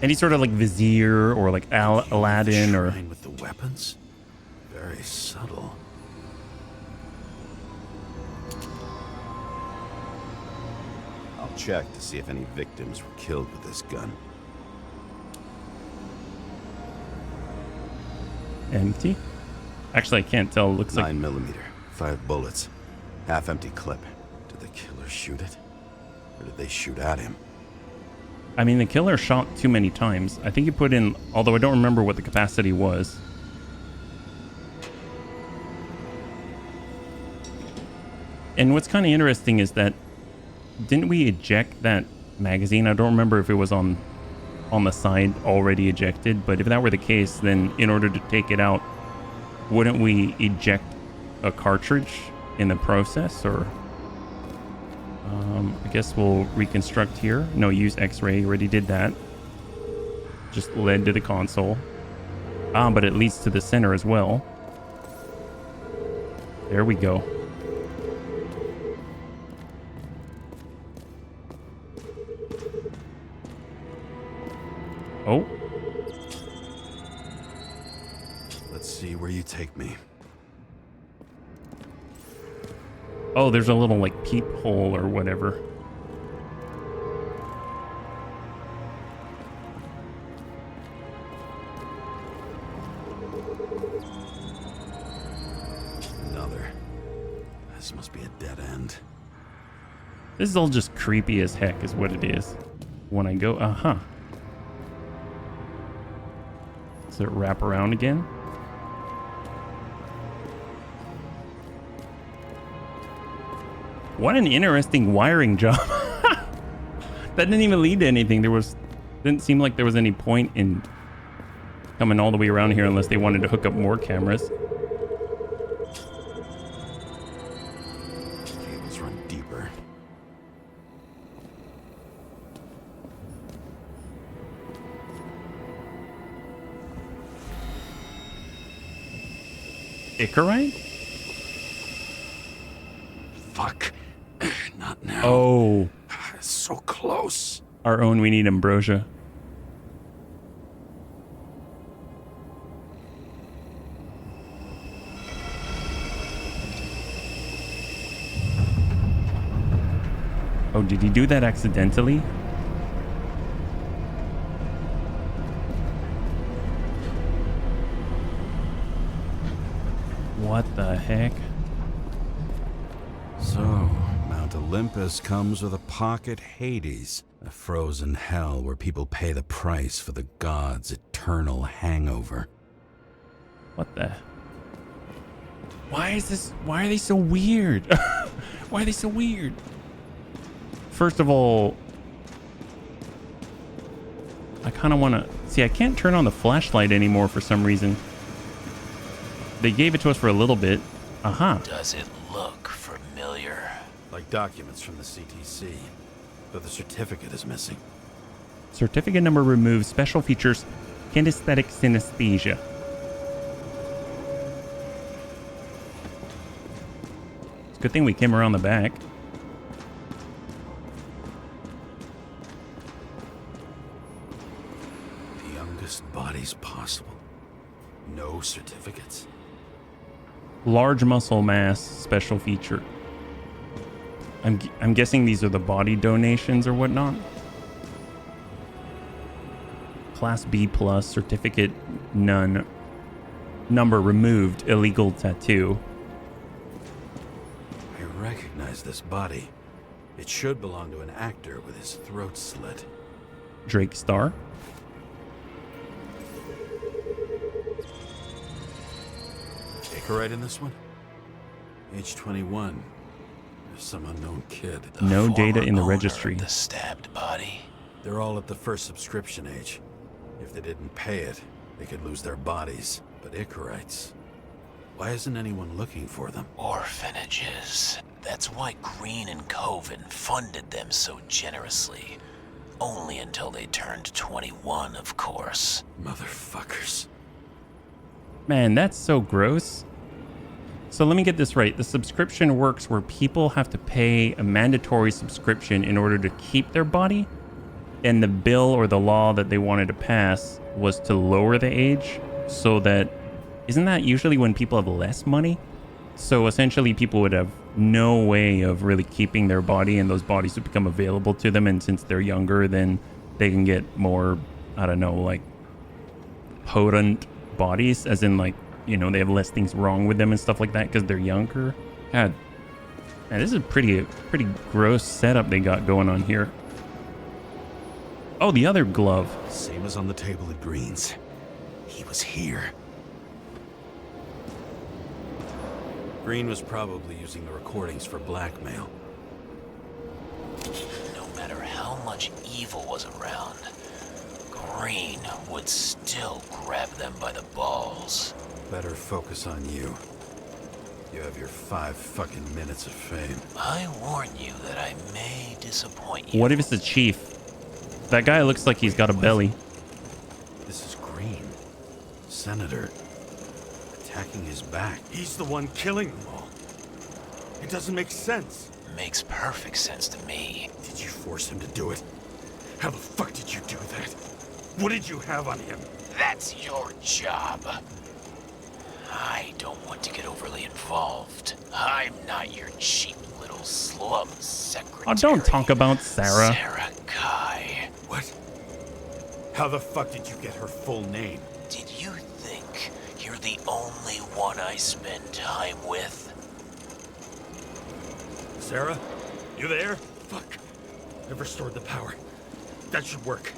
Speaker 1: Any sort of like Vizier or like Aladdin or...
Speaker 3: Shrine with the weapons? Very subtle. check to see if any victims were killed with this gun.
Speaker 1: Empty? Actually, I can't tell. It looks like
Speaker 3: 9mm, 5 bullets, half-empty clip. Did the killer shoot it? Or did they shoot at him?
Speaker 1: I mean, the killer shot too many times. I think he put in, although I don't remember what the capacity was. And what's kind of interesting is that, didn't we eject that magazine? I don't remember if it was on the side already ejected, but if that were the case, then in order to take it out, wouldn't we eject a cartridge in the process? Or I guess we'll reconstruct here. No, use X-ray. Already did that. Just led to the console. But it leads to the center as well. There we go. Oh.
Speaker 3: Let's see where you take me.
Speaker 1: Oh, there's a little like peephole or whatever.
Speaker 3: Another. This must be a dead end.
Speaker 1: This is all just creepy as heck is what it is. When I go, Does it wrap around again? What an interesting wiring job. That didn't even lead to anything. Didn't seem like there was any point in coming all the way around here unless they wanted to hook up more cameras.
Speaker 3: Cables run deeper.
Speaker 1: Icarite?
Speaker 3: Fuck. Not now.
Speaker 1: Oh,
Speaker 3: So close.
Speaker 1: our own. We need ambrosia. Oh, did he do that accidentally? What the heck?
Speaker 3: So, Mount Olympus comes with a pocket Hades, a frozen hell where people pay the price for the gods' eternal hangover.
Speaker 1: What the? Why is this? Why are they so weird? Why are they so weird? First of all, I kind of want to see. I can't turn on the flashlight anymore for some reason. They gave it to us for a little bit.
Speaker 5: Does it look familiar?
Speaker 3: Like documents from the CTC, but the certificate is missing.
Speaker 1: Certificate number removed. Special features. Kinesthetic synesthesia. It's a good thing we came around the back.
Speaker 3: The youngest bodies possible. No certificates.
Speaker 1: Large muscle mass. Special feature. I'm guessing these are the body donations or whatnot. Class B plus. Certificate none. Number removed. Illegal tattoo.
Speaker 3: I recognize this body. It should belong to an actor with his throat slit.
Speaker 1: Drake Star.
Speaker 3: Icarite in this one? Age 21. There's some unknown kid.
Speaker 1: No
Speaker 5: Former
Speaker 1: data in the
Speaker 5: owner
Speaker 1: registry.
Speaker 5: of the stabbed body.
Speaker 3: They're all at the first subscription age. If they didn't pay it, they could lose their bodies. But Icarites, why isn't anyone looking for them?
Speaker 5: Orphanages. That's why Green and Coven funded them so generously. Only until they turned 21, of course.
Speaker 3: Motherfuckers.
Speaker 1: Man, that's so gross. So let me get this right. The subscription works where people have to pay a mandatory subscription in order to keep their body. And the bill or the law that they wanted to pass was to lower the age so that, isn't that usually when people have less money? So essentially people would have no way of really keeping their body, and those bodies would become available to them. And since they're younger, then they can get more, I don't know, like potent bodies, as in like, you know, they have less things wrong with them and stuff like that because they're younger. God, man, this is a pretty gross setup they got going on here. Oh, the other glove.
Speaker 3: Same as on the table at Green's. He was here. Green was probably using the recordings for blackmail.
Speaker 5: No matter how much evil was around, Green would still grab them by the balls.
Speaker 3: Better focus on you. You have your 5 fucking minutes of fame.
Speaker 5: I warn you that I may disappoint you.
Speaker 1: What if it's the chief? That guy looks like he's got a belly.
Speaker 3: This is Green. Senator. Attacking his back.
Speaker 6: He's the one killing them all. It doesn't make sense.
Speaker 5: Makes perfect sense to me.
Speaker 6: Did you force him to do it? How the fuck did you do that? What did you have on him?
Speaker 5: That's your job. I don't want to get overly involved. I'm not your cheap little slum secretary.
Speaker 1: Oh, don't talk about Sarah.
Speaker 5: Sarah Kai.
Speaker 6: What? How the fuck did you get her full name?
Speaker 5: Did you think you're the only one I spend time with?
Speaker 6: Sarah? You there? Fuck. I've restored the power. That should work.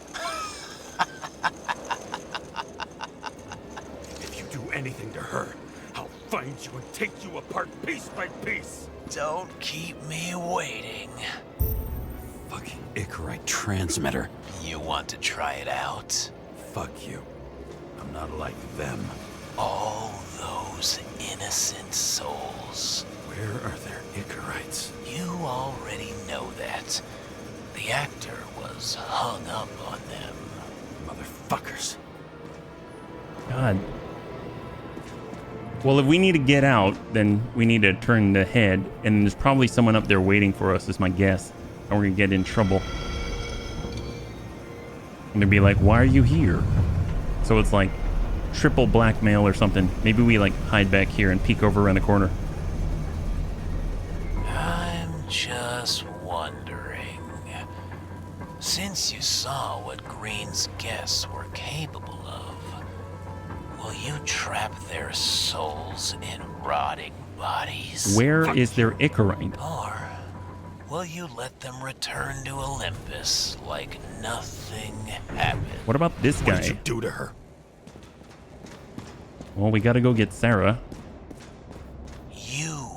Speaker 6: If you do anything to her, I'll find you and take you apart piece by piece.
Speaker 5: Don't keep me waiting.
Speaker 3: Fucking Icarite transmitter.
Speaker 5: You want to try it out?
Speaker 3: Fuck you. I'm not like them.
Speaker 5: All those innocent souls.
Speaker 3: Where are their Icarites?
Speaker 5: You already know that. The actor was hung up on them.
Speaker 3: Motherfuckers.
Speaker 1: God. Well, if we need to get out, then we need to turn the head, and there's probably someone up there waiting for us, is my guess. And we're gonna get in trouble. And they'd be like, why are you here? So it's like triple blackmail or something. Maybe we like hide back here and peek over around the corner.
Speaker 5: I'm just wondering. Since you saw what Green's guests were capable of, will you trap their souls in rotting bodies?
Speaker 1: Where is their Icarite?
Speaker 5: Or will you let them return to Olympus like nothing happened?
Speaker 1: What about this
Speaker 6: What did
Speaker 1: guy?
Speaker 6: you do to her?
Speaker 1: Well, we gotta go get Sarah.
Speaker 5: You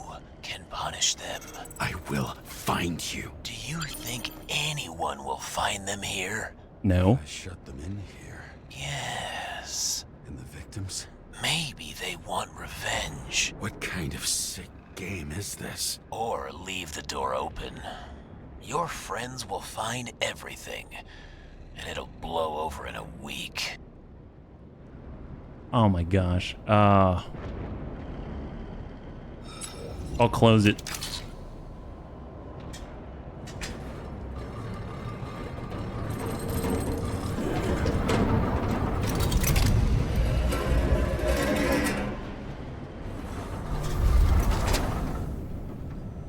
Speaker 5: can punish them.
Speaker 3: I will find you.
Speaker 5: Do you think anyone will find them here?
Speaker 1: No.
Speaker 3: I shut them in here.
Speaker 5: Yes.
Speaker 3: And the victims?
Speaker 5: Maybe they want revenge.
Speaker 3: What kind of sick game is this?
Speaker 5: Or leave the door open. Your friends will find everything, and it'll blow over in a week.
Speaker 1: Oh my gosh. I'll close it.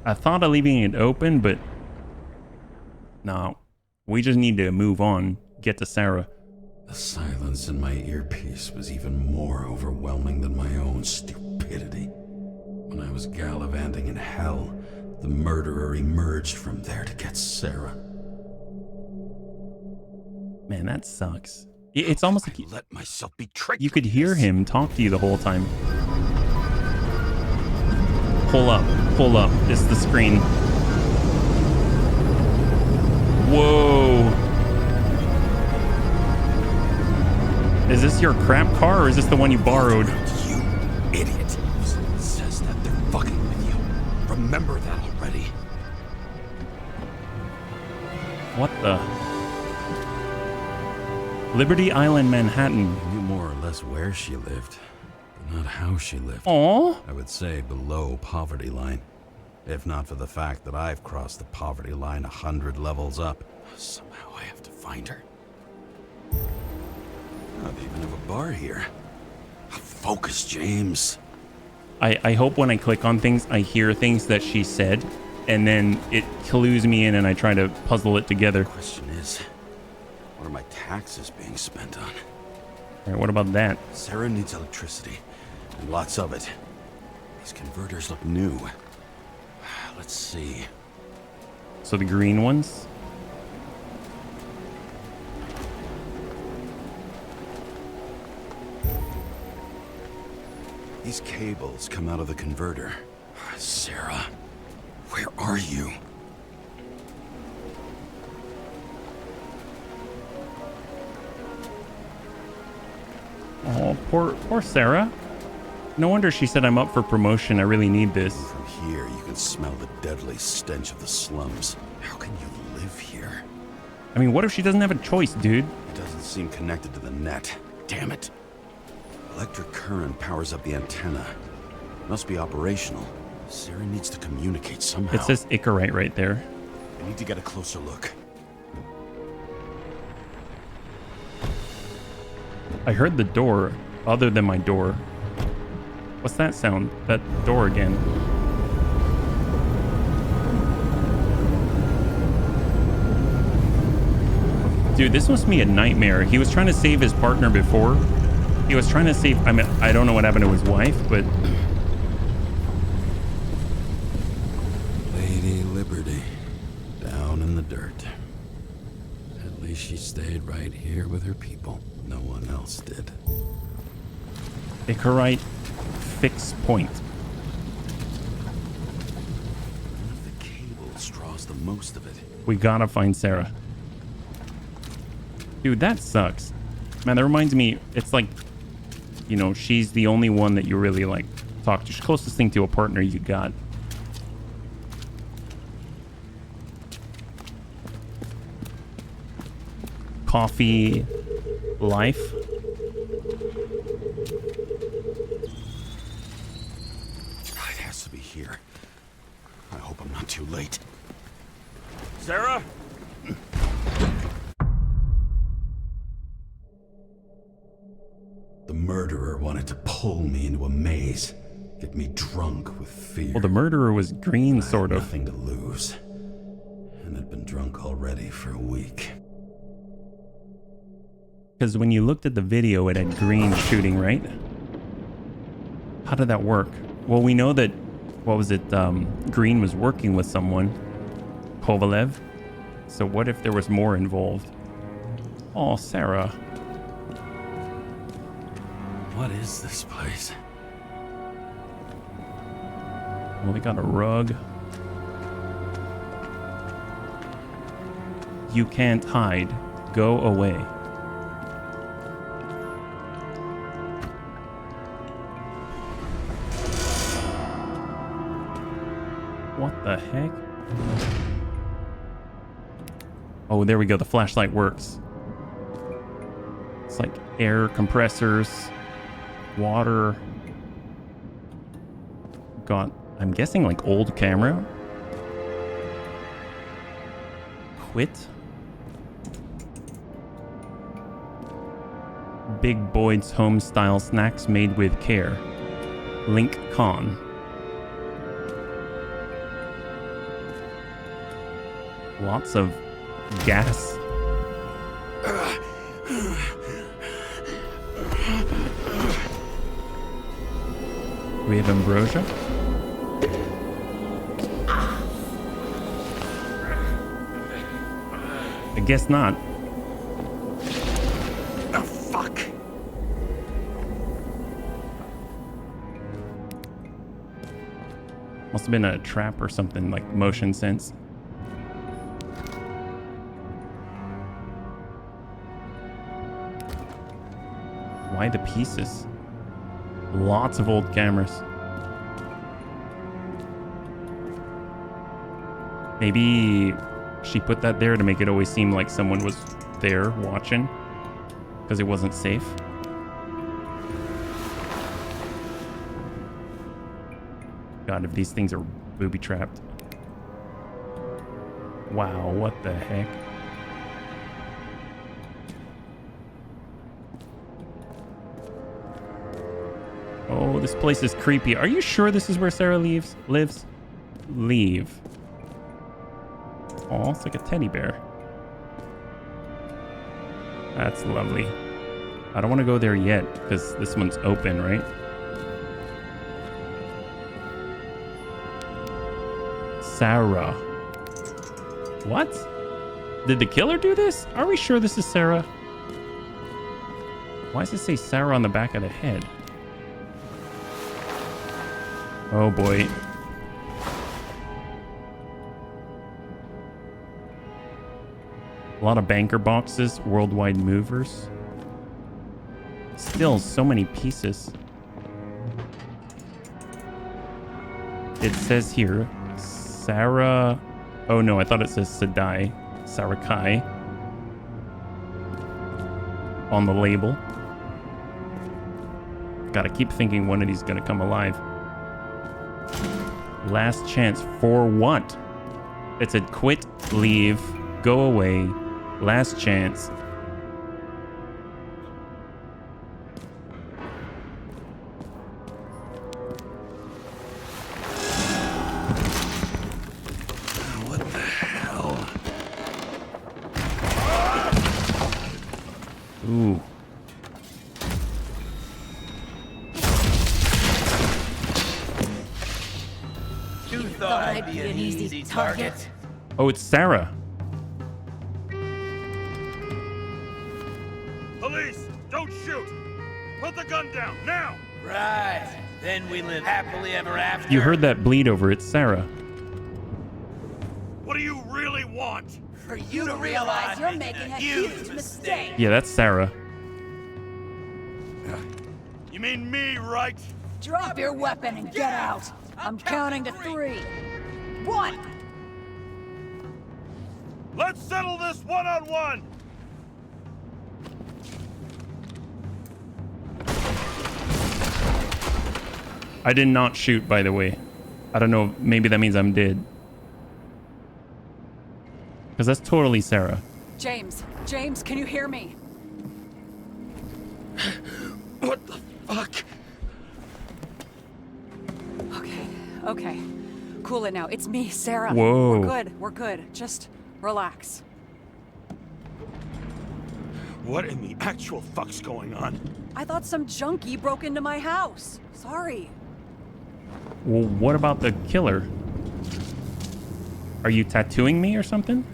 Speaker 1: I thought of leaving it open, but no. We just need to move on, get to Sarah.
Speaker 3: The silence in my earpiece was even more overwhelming than my own stupidity. When I was gallivanting in hell, the murderer emerged from there to get Sarah.
Speaker 1: Man, that sucks. It's almost like
Speaker 3: I let myself be tricked.
Speaker 1: you could
Speaker 3: like
Speaker 1: hear
Speaker 3: this.
Speaker 1: him talk to you the whole time. Pull up, pull up. This is the screen. Whoa. Is this your crap car, or is this the one you borrowed?
Speaker 3: You idiot. It says that they're fucking with you. Remember that already.
Speaker 1: What the? Liberty Island, Manhattan.
Speaker 3: I knew more or less where she lived, but not how she lived.
Speaker 1: Aw.
Speaker 3: I would say below poverty line. If not for the fact that I've crossed the poverty line 100 levels up. Somehow I have to find her. Oh, they even have a bar here. Focus, James.
Speaker 1: I hope when I click on things, I hear things that she said, and then it clues me in and I try to puzzle it together.
Speaker 3: The question is, what are my taxes being spent on?
Speaker 1: All right, what about that?
Speaker 3: Sarah needs electricity, and lots of it. These converters look new. Let's see.
Speaker 1: So the green ones?
Speaker 3: These cables come out of the converter. Sarah, where are you?
Speaker 1: Oh, poor Sarah. No wonder she said I'm up for promotion. I really need this.
Speaker 3: From here, you can smell the deadly stench of the slums. How can you live here?
Speaker 1: I mean, what if she doesn't have a choice, dude?
Speaker 3: It doesn't seem connected to the net. Damn it. Electric current powers up the antenna. Must be operational. Sarah needs to communicate somehow.
Speaker 1: It says Icarite right there.
Speaker 3: I need to get a closer look.
Speaker 1: I heard the door, other than my door. What's that sound? That door again. Dude, this must be a nightmare. He was trying to save his partner before. He was trying to save... I mean, I don't know what happened to his wife, but...
Speaker 3: Lady Liberty. Down in the dirt. At least she stayed right here with her people. No one else did.
Speaker 1: Icarite fixed point.
Speaker 3: One of the cables draws the most of it.
Speaker 1: We gotta find Sarah. Dude, that sucks. Man, that reminds me, it's like, you know, she's the only one that you really like talk to. She's closest thing to a partner you got. Coffee life.
Speaker 3: It has to be here. I hope I'm not too late.
Speaker 6: Sarah?
Speaker 3: The murderer wanted to pull me into a maze. Get me drunk with fear.
Speaker 1: Well, the murderer was green, sort of.
Speaker 3: Nothing to lose. And I'd been drunk already for a week.
Speaker 1: Because when you looked at the video, it had green shooting, right? How did that work? Well, we know that, what was it? Green was working with someone. Kovalev. So what if there was more involved? Oh, Sarah.
Speaker 3: What is this place?
Speaker 1: Well, we got a rug. You can't hide. Go away. What the heck? Oh, there we go. The flashlight works. It's like air compressors, water. Got, I'm guessing like old camera. Quit. Big Boyd's home style snacks made with care. Link Con. Lots of gas. We have ambrosia. I guess not.
Speaker 6: Oh, fuck.
Speaker 1: Must have been a trap or something, like motion sense. Why the pieces? Lots of old cameras. Maybe she put that there to make it always seem like someone was there watching because it wasn't safe. God, if these things are booby trapped. Wow, what the heck? Oh, this place is creepy. Are you sure this is where Sarah lives? Leave. Oh, it's like a teddy bear. That's lovely. I don't want to go there yet because this one's open, right? Sarah. What? Did the killer do this? Are we sure this is Sarah? Why does it say Sarah on the back of the head? Oh boy. A lot of banker boxes, worldwide movers. Still so many pieces. It says here, Sarah... Oh no, I thought it says Sadai. Sarakai. On the label. Gotta keep thinking one of these is gonna come alive. Last chance for what? It said quit, leave, go away. Last chance.
Speaker 3: What the hell?
Speaker 1: Ooh.
Speaker 7: You thought I'd be an easy target?
Speaker 1: Oh, it's Sarah.
Speaker 6: Police, don't shoot! Put the gun down, now!
Speaker 7: Right. Then we live happily ever after.
Speaker 1: You heard that bleed over. It's Sarah.
Speaker 6: What do you really want?
Speaker 7: For you to realize you're making a huge mistake.
Speaker 1: Yeah, that's Sarah.
Speaker 6: You mean me, right?
Speaker 8: Drop your weapon and get out. I'm counting to 3. 1.
Speaker 6: Let's settle this one-on-one!
Speaker 1: I did not shoot, by the way. I don't know. Maybe that means I'm dead. Because that's totally Sarah.
Speaker 2: James, can you hear me?
Speaker 6: What the fuck?
Speaker 2: Okay. Cool it now. It's me, Sarah.
Speaker 1: Whoa.
Speaker 2: We're good. Just relax.
Speaker 6: What in the actual fuck's going on?
Speaker 2: I thought some junkie broke into my house. Sorry.
Speaker 1: Well, what about the killer? Are you tattooing me or something?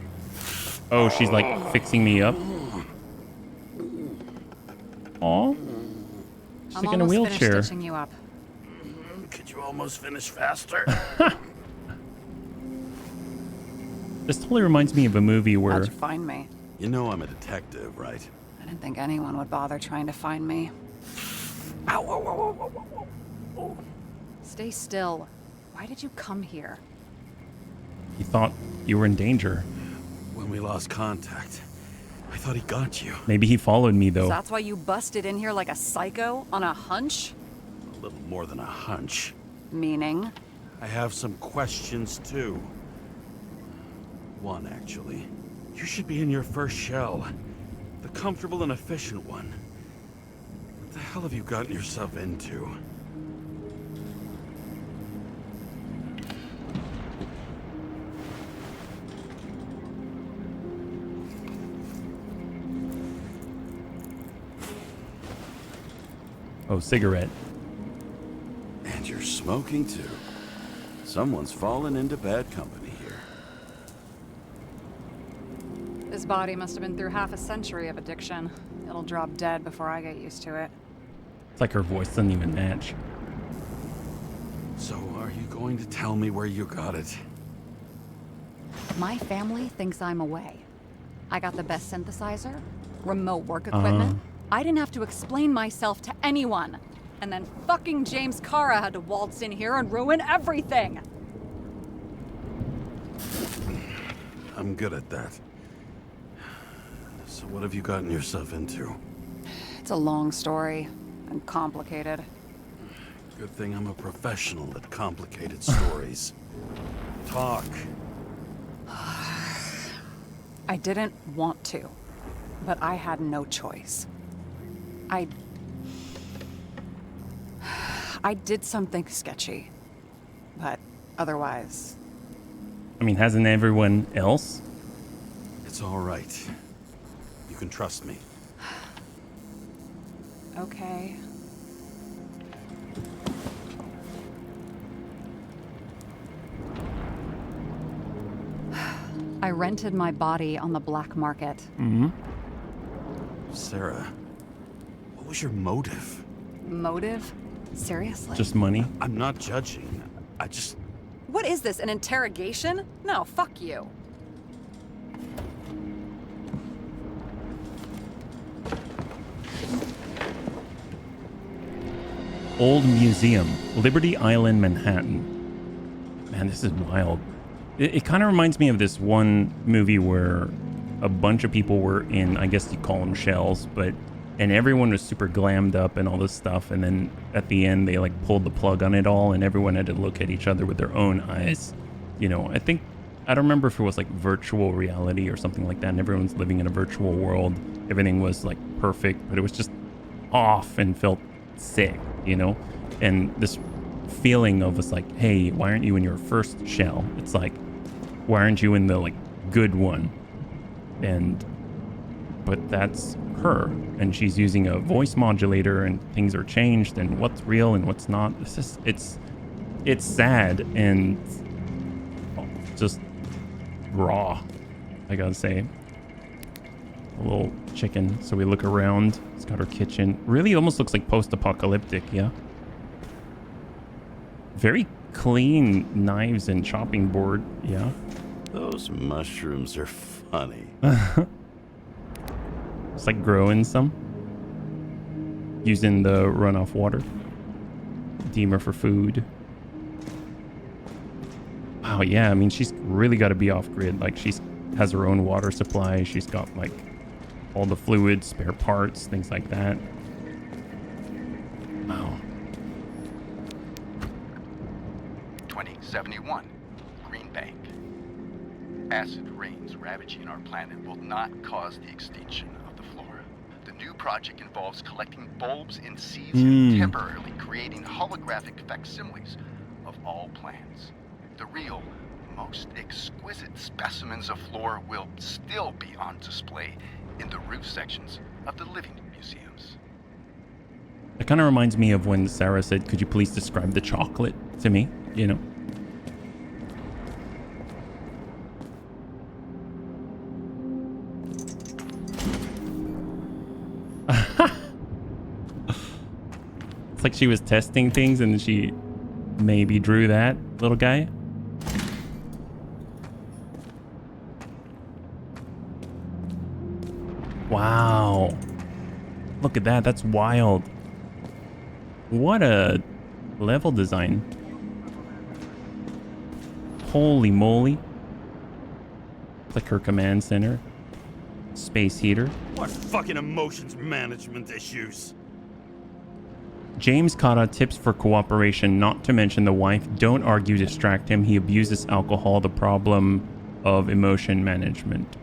Speaker 1: Oh, she's like fixing me up. Aw. She's like in a wheelchair.
Speaker 2: Finished stitching you up.
Speaker 3: Could you almost finish faster?
Speaker 1: This totally reminds me of a movie where...
Speaker 2: How'd you find me?
Speaker 3: You know I'm a detective, right?
Speaker 2: I didn't think anyone would bother trying to find me.
Speaker 3: Ow, ow, ow, ow, ow, ow, ow.
Speaker 2: Stay still. Why did you come here?
Speaker 1: He thought you were in danger.
Speaker 3: When we lost contact, I thought he got you.
Speaker 1: Maybe he followed me,
Speaker 2: So
Speaker 1: though.
Speaker 2: that's why you busted in here like a psycho on a hunch?
Speaker 3: A little more than a hunch.
Speaker 2: Meaning?
Speaker 3: I have some questions, too. One, actually. You should be in your first shell. The comfortable and efficient one. What the hell have you gotten yourself into?
Speaker 1: Oh, cigarette.
Speaker 3: And you're smoking, too. Someone's fallen into bad company here.
Speaker 2: His body must have been through half a century of addiction. It'll drop dead before I get used to it.
Speaker 1: It's like her voice doesn't even match.
Speaker 3: So, are you going to tell me where you got it?
Speaker 2: My family thinks I'm away. I got the best synthesizer, remote work equipment. I didn't have to explain myself to anyone. And then fucking James Karra had to waltz in here and ruin everything.
Speaker 3: I'm good at that. So what have you gotten yourself into?
Speaker 2: It's a long story and complicated.
Speaker 3: Good thing I'm a professional at complicated stories. Talk.
Speaker 2: I didn't want to, but I had no choice. I did something sketchy. But otherwise...
Speaker 1: I mean, hasn't everyone else?
Speaker 3: It's all right. You can trust me.
Speaker 2: Okay. I rented my body on the black market.
Speaker 1: Mm-hmm.
Speaker 3: Sarah, what was your motive?
Speaker 2: Motive? Seriously?
Speaker 1: Just money?
Speaker 3: I'm not judging. I just...
Speaker 2: What is this, an interrogation? No, fuck you.
Speaker 1: Old Museum, Liberty Island, Manhattan. Man, this is wild. It kind of reminds me of this one movie where a bunch of people were in, I guess you call them shells, and everyone was super glammed up and all this stuff. And then at the end, they like pulled the plug on it all and everyone had to look at each other with their own eyes. You know, I don't remember if it was like virtual reality or something like that. And everyone's living in a virtual world. Everything was like perfect, but it was just off and felt sick, you know? And this feeling of it's like, hey, why aren't you in your first shell? It's like, why aren't you in the like good one? But that's her, and she's using a voice modulator, and things are changed, and what's real and what's not. It's sad and just raw, I gotta say. A little chicken. So we look around. It's got her kitchen. Really almost looks like post-apocalyptic, yeah. Very clean knives and chopping board, yeah.
Speaker 3: Those mushrooms are funny.
Speaker 1: It's like growing some. Using the runoff water. Deemer for food. Wow, yeah, I mean, she's really got to be off grid. Like, she's has her own water supply. She's got, like, all the fluids, spare parts, things like that. Wow.
Speaker 9: 2071, Green Bank. Acid rains ravaging our planet will not cause the extinction of the flora. The new project involves collecting bulbs in seeds and temporarily creating holographic facsimiles of all plants. The real, most exquisite specimens of flora will still be on display in the roof sections of the living museums.
Speaker 1: It kind of reminds me of when Sarah said, could you please describe the chocolate to me, you know? It's like she was testing things and she maybe drew that little guy. Wow. Look at that. That's wild. What a level design. Holy moly. It's like her command center. Space heater.
Speaker 6: What fucking emotions management issues?
Speaker 1: James Karra tips for cooperation, not to mention the wife. Don't argue, distract him. He abuses alcohol, the problem of emotion management.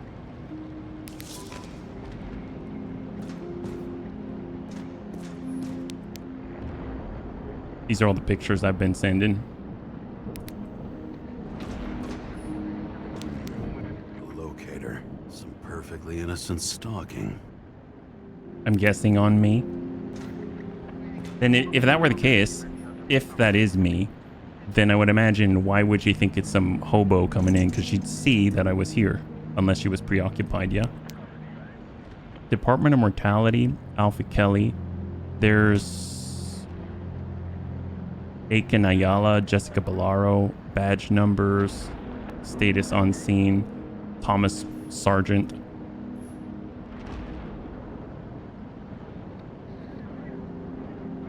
Speaker 1: These are all the pictures I've been sending.
Speaker 3: Locator. Some perfectly innocent stalking.
Speaker 1: I'm guessing on me. Then if that were the case, if that is me, then I would imagine why would she think it's some hobo coming in? Because she'd see that I was here, unless she was preoccupied, yeah? Department of Mortality, Alpha Kelly. There's Aiken Ayala, Jessica Bellaro, badge numbers, status on scene, Thomas Sargent.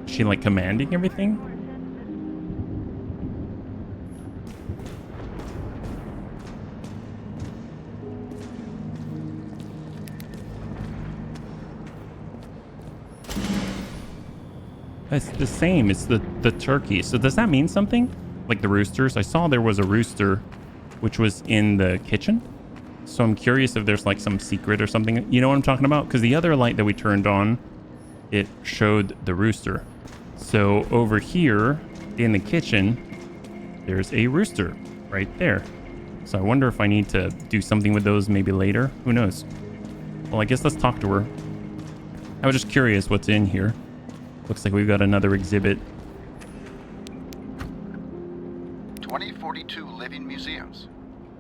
Speaker 1: Is she like commanding everything? It's the same. It's the turkey. So does that mean something? Like the roosters? I saw there was a rooster which was in the kitchen. So I'm curious if there's like some secret or something. You know what I'm talking about? Because the other light that we turned on, it showed the rooster. So over here in the kitchen, there's a rooster right there. So I wonder if I need to do something with those maybe later. Who knows? Well, I guess let's talk to her. I was just curious what's in here. Looks like we've got another exhibit.
Speaker 9: 2042 living museums.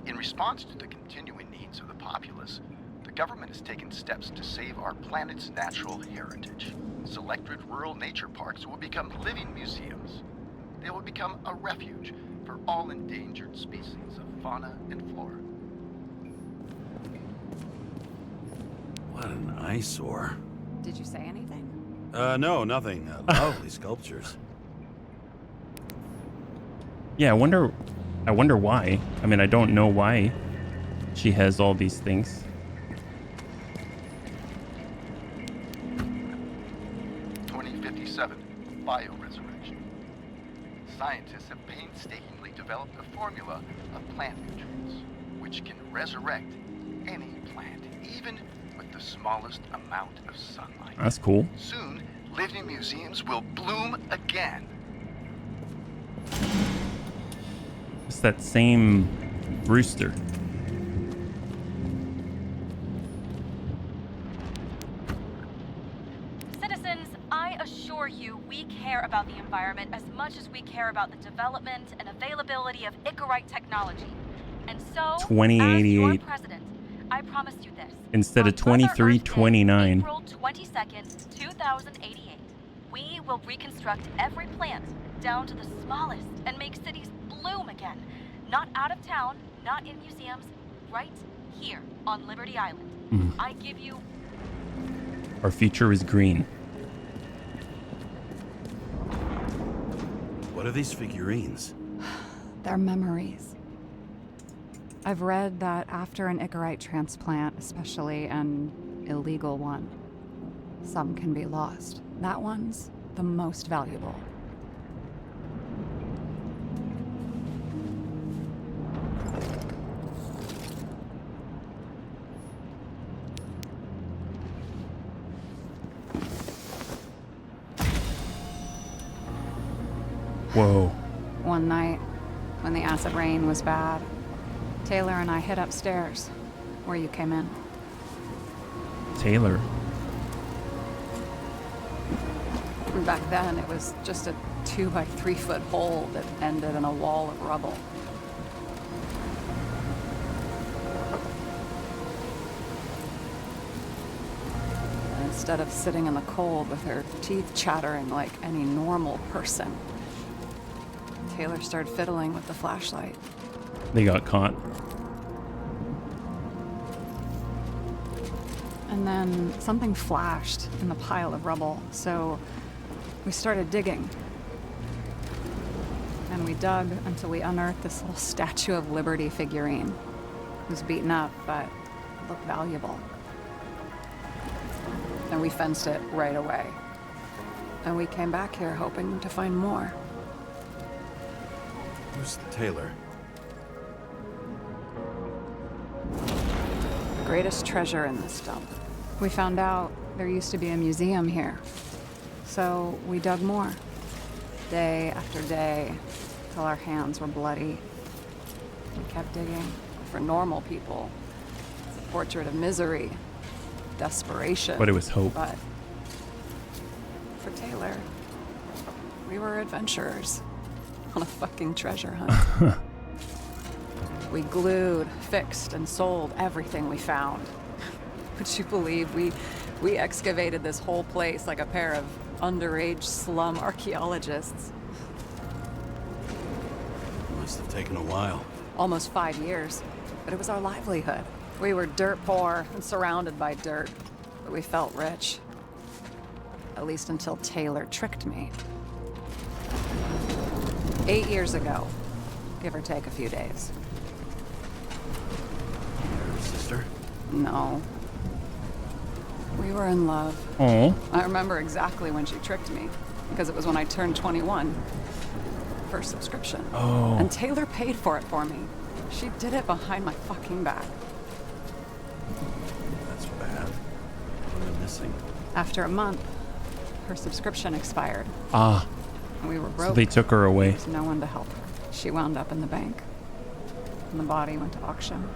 Speaker 9: In response to the continuing needs of the populace, the government has taken steps to save our planet's natural heritage. Selected rural nature parks will become living museums. They will become a refuge for all endangered species of fauna and flora.
Speaker 3: What an eyesore.
Speaker 2: Did you say anything?
Speaker 3: No, nothing. Lovely sculptures.
Speaker 1: Yeah, I wonder why. I mean, I don't know why she has all these things.
Speaker 9: Bioresurrection. Scientists have painstakingly developed a formula of plant nutrients, which can resurrect any plant, even with the smallest amount of sunlight.
Speaker 1: That's cool.
Speaker 9: Soon, living museums will bloom again.
Speaker 1: It's that same rooster.
Speaker 10: I assure you, we care about the environment as much as we care about the development and availability of Icarite technology. And so,
Speaker 1: 2088.
Speaker 10: as your president, I promise you this.
Speaker 1: Instead of
Speaker 10: On Mother Earth Day,
Speaker 1: 2329.
Speaker 10: April 22nd, 2088, we will reconstruct every plant down to the smallest and make cities bloom again. Not out of town, not in museums, right here on Liberty Island. I give you...
Speaker 1: Our future is green.
Speaker 3: What are these figurines?
Speaker 2: They're memories. I've read that after an Icarite transplant, especially an illegal one, some can be lost. That one's the most valuable.
Speaker 1: Whoa.
Speaker 2: One night, when the acid rain was bad, Taylor and I hid upstairs, where you came in.
Speaker 1: Taylor.
Speaker 2: Back then, it was just a 2 by 3 foot hole that ended in a wall of rubble. And instead of sitting in the cold with her teeth chattering like any normal person, Taylor started fiddling with the flashlight.
Speaker 1: They got caught.
Speaker 2: And then something flashed in the pile of rubble, so we started digging. And we dug until we unearthed this little Statue of Liberty figurine. It was beaten up, but it looked valuable. And we fenced it right away. And we came back here hoping to find more.
Speaker 3: Who's Taylor?
Speaker 2: The greatest treasure in this dump. We found out there used to be a museum here. So we dug more. Day after day, till our hands were bloody. We kept digging. For normal people, it's a portrait of misery, desperation.
Speaker 1: But it was hope.
Speaker 2: But for Taylor, we were adventurers on a fucking treasure hunt. We glued, fixed, and sold everything we found. Would you believe we excavated this whole place like a pair of underage slum archaeologists?
Speaker 3: Must have taken a while.
Speaker 2: Almost 5 years, but it was our livelihood. We were dirt poor and surrounded by dirt, but we felt rich. At least until Taylor tricked me. 8 years ago, give or take a few days.
Speaker 3: Your sister?
Speaker 2: No. We were in love.
Speaker 1: Oh.
Speaker 2: I remember exactly when she tricked me, because it was when I turned 21. First subscription.
Speaker 1: Oh.
Speaker 2: And Taylor paid for it for me. She did it behind my fucking back.
Speaker 3: That's bad. What am I missing?
Speaker 2: After a month, Her subscription expired.
Speaker 1: Ah.
Speaker 2: We were broke.
Speaker 1: So they took her away.
Speaker 2: There's no one to help her. She wound up in the bank. And the body went to auction.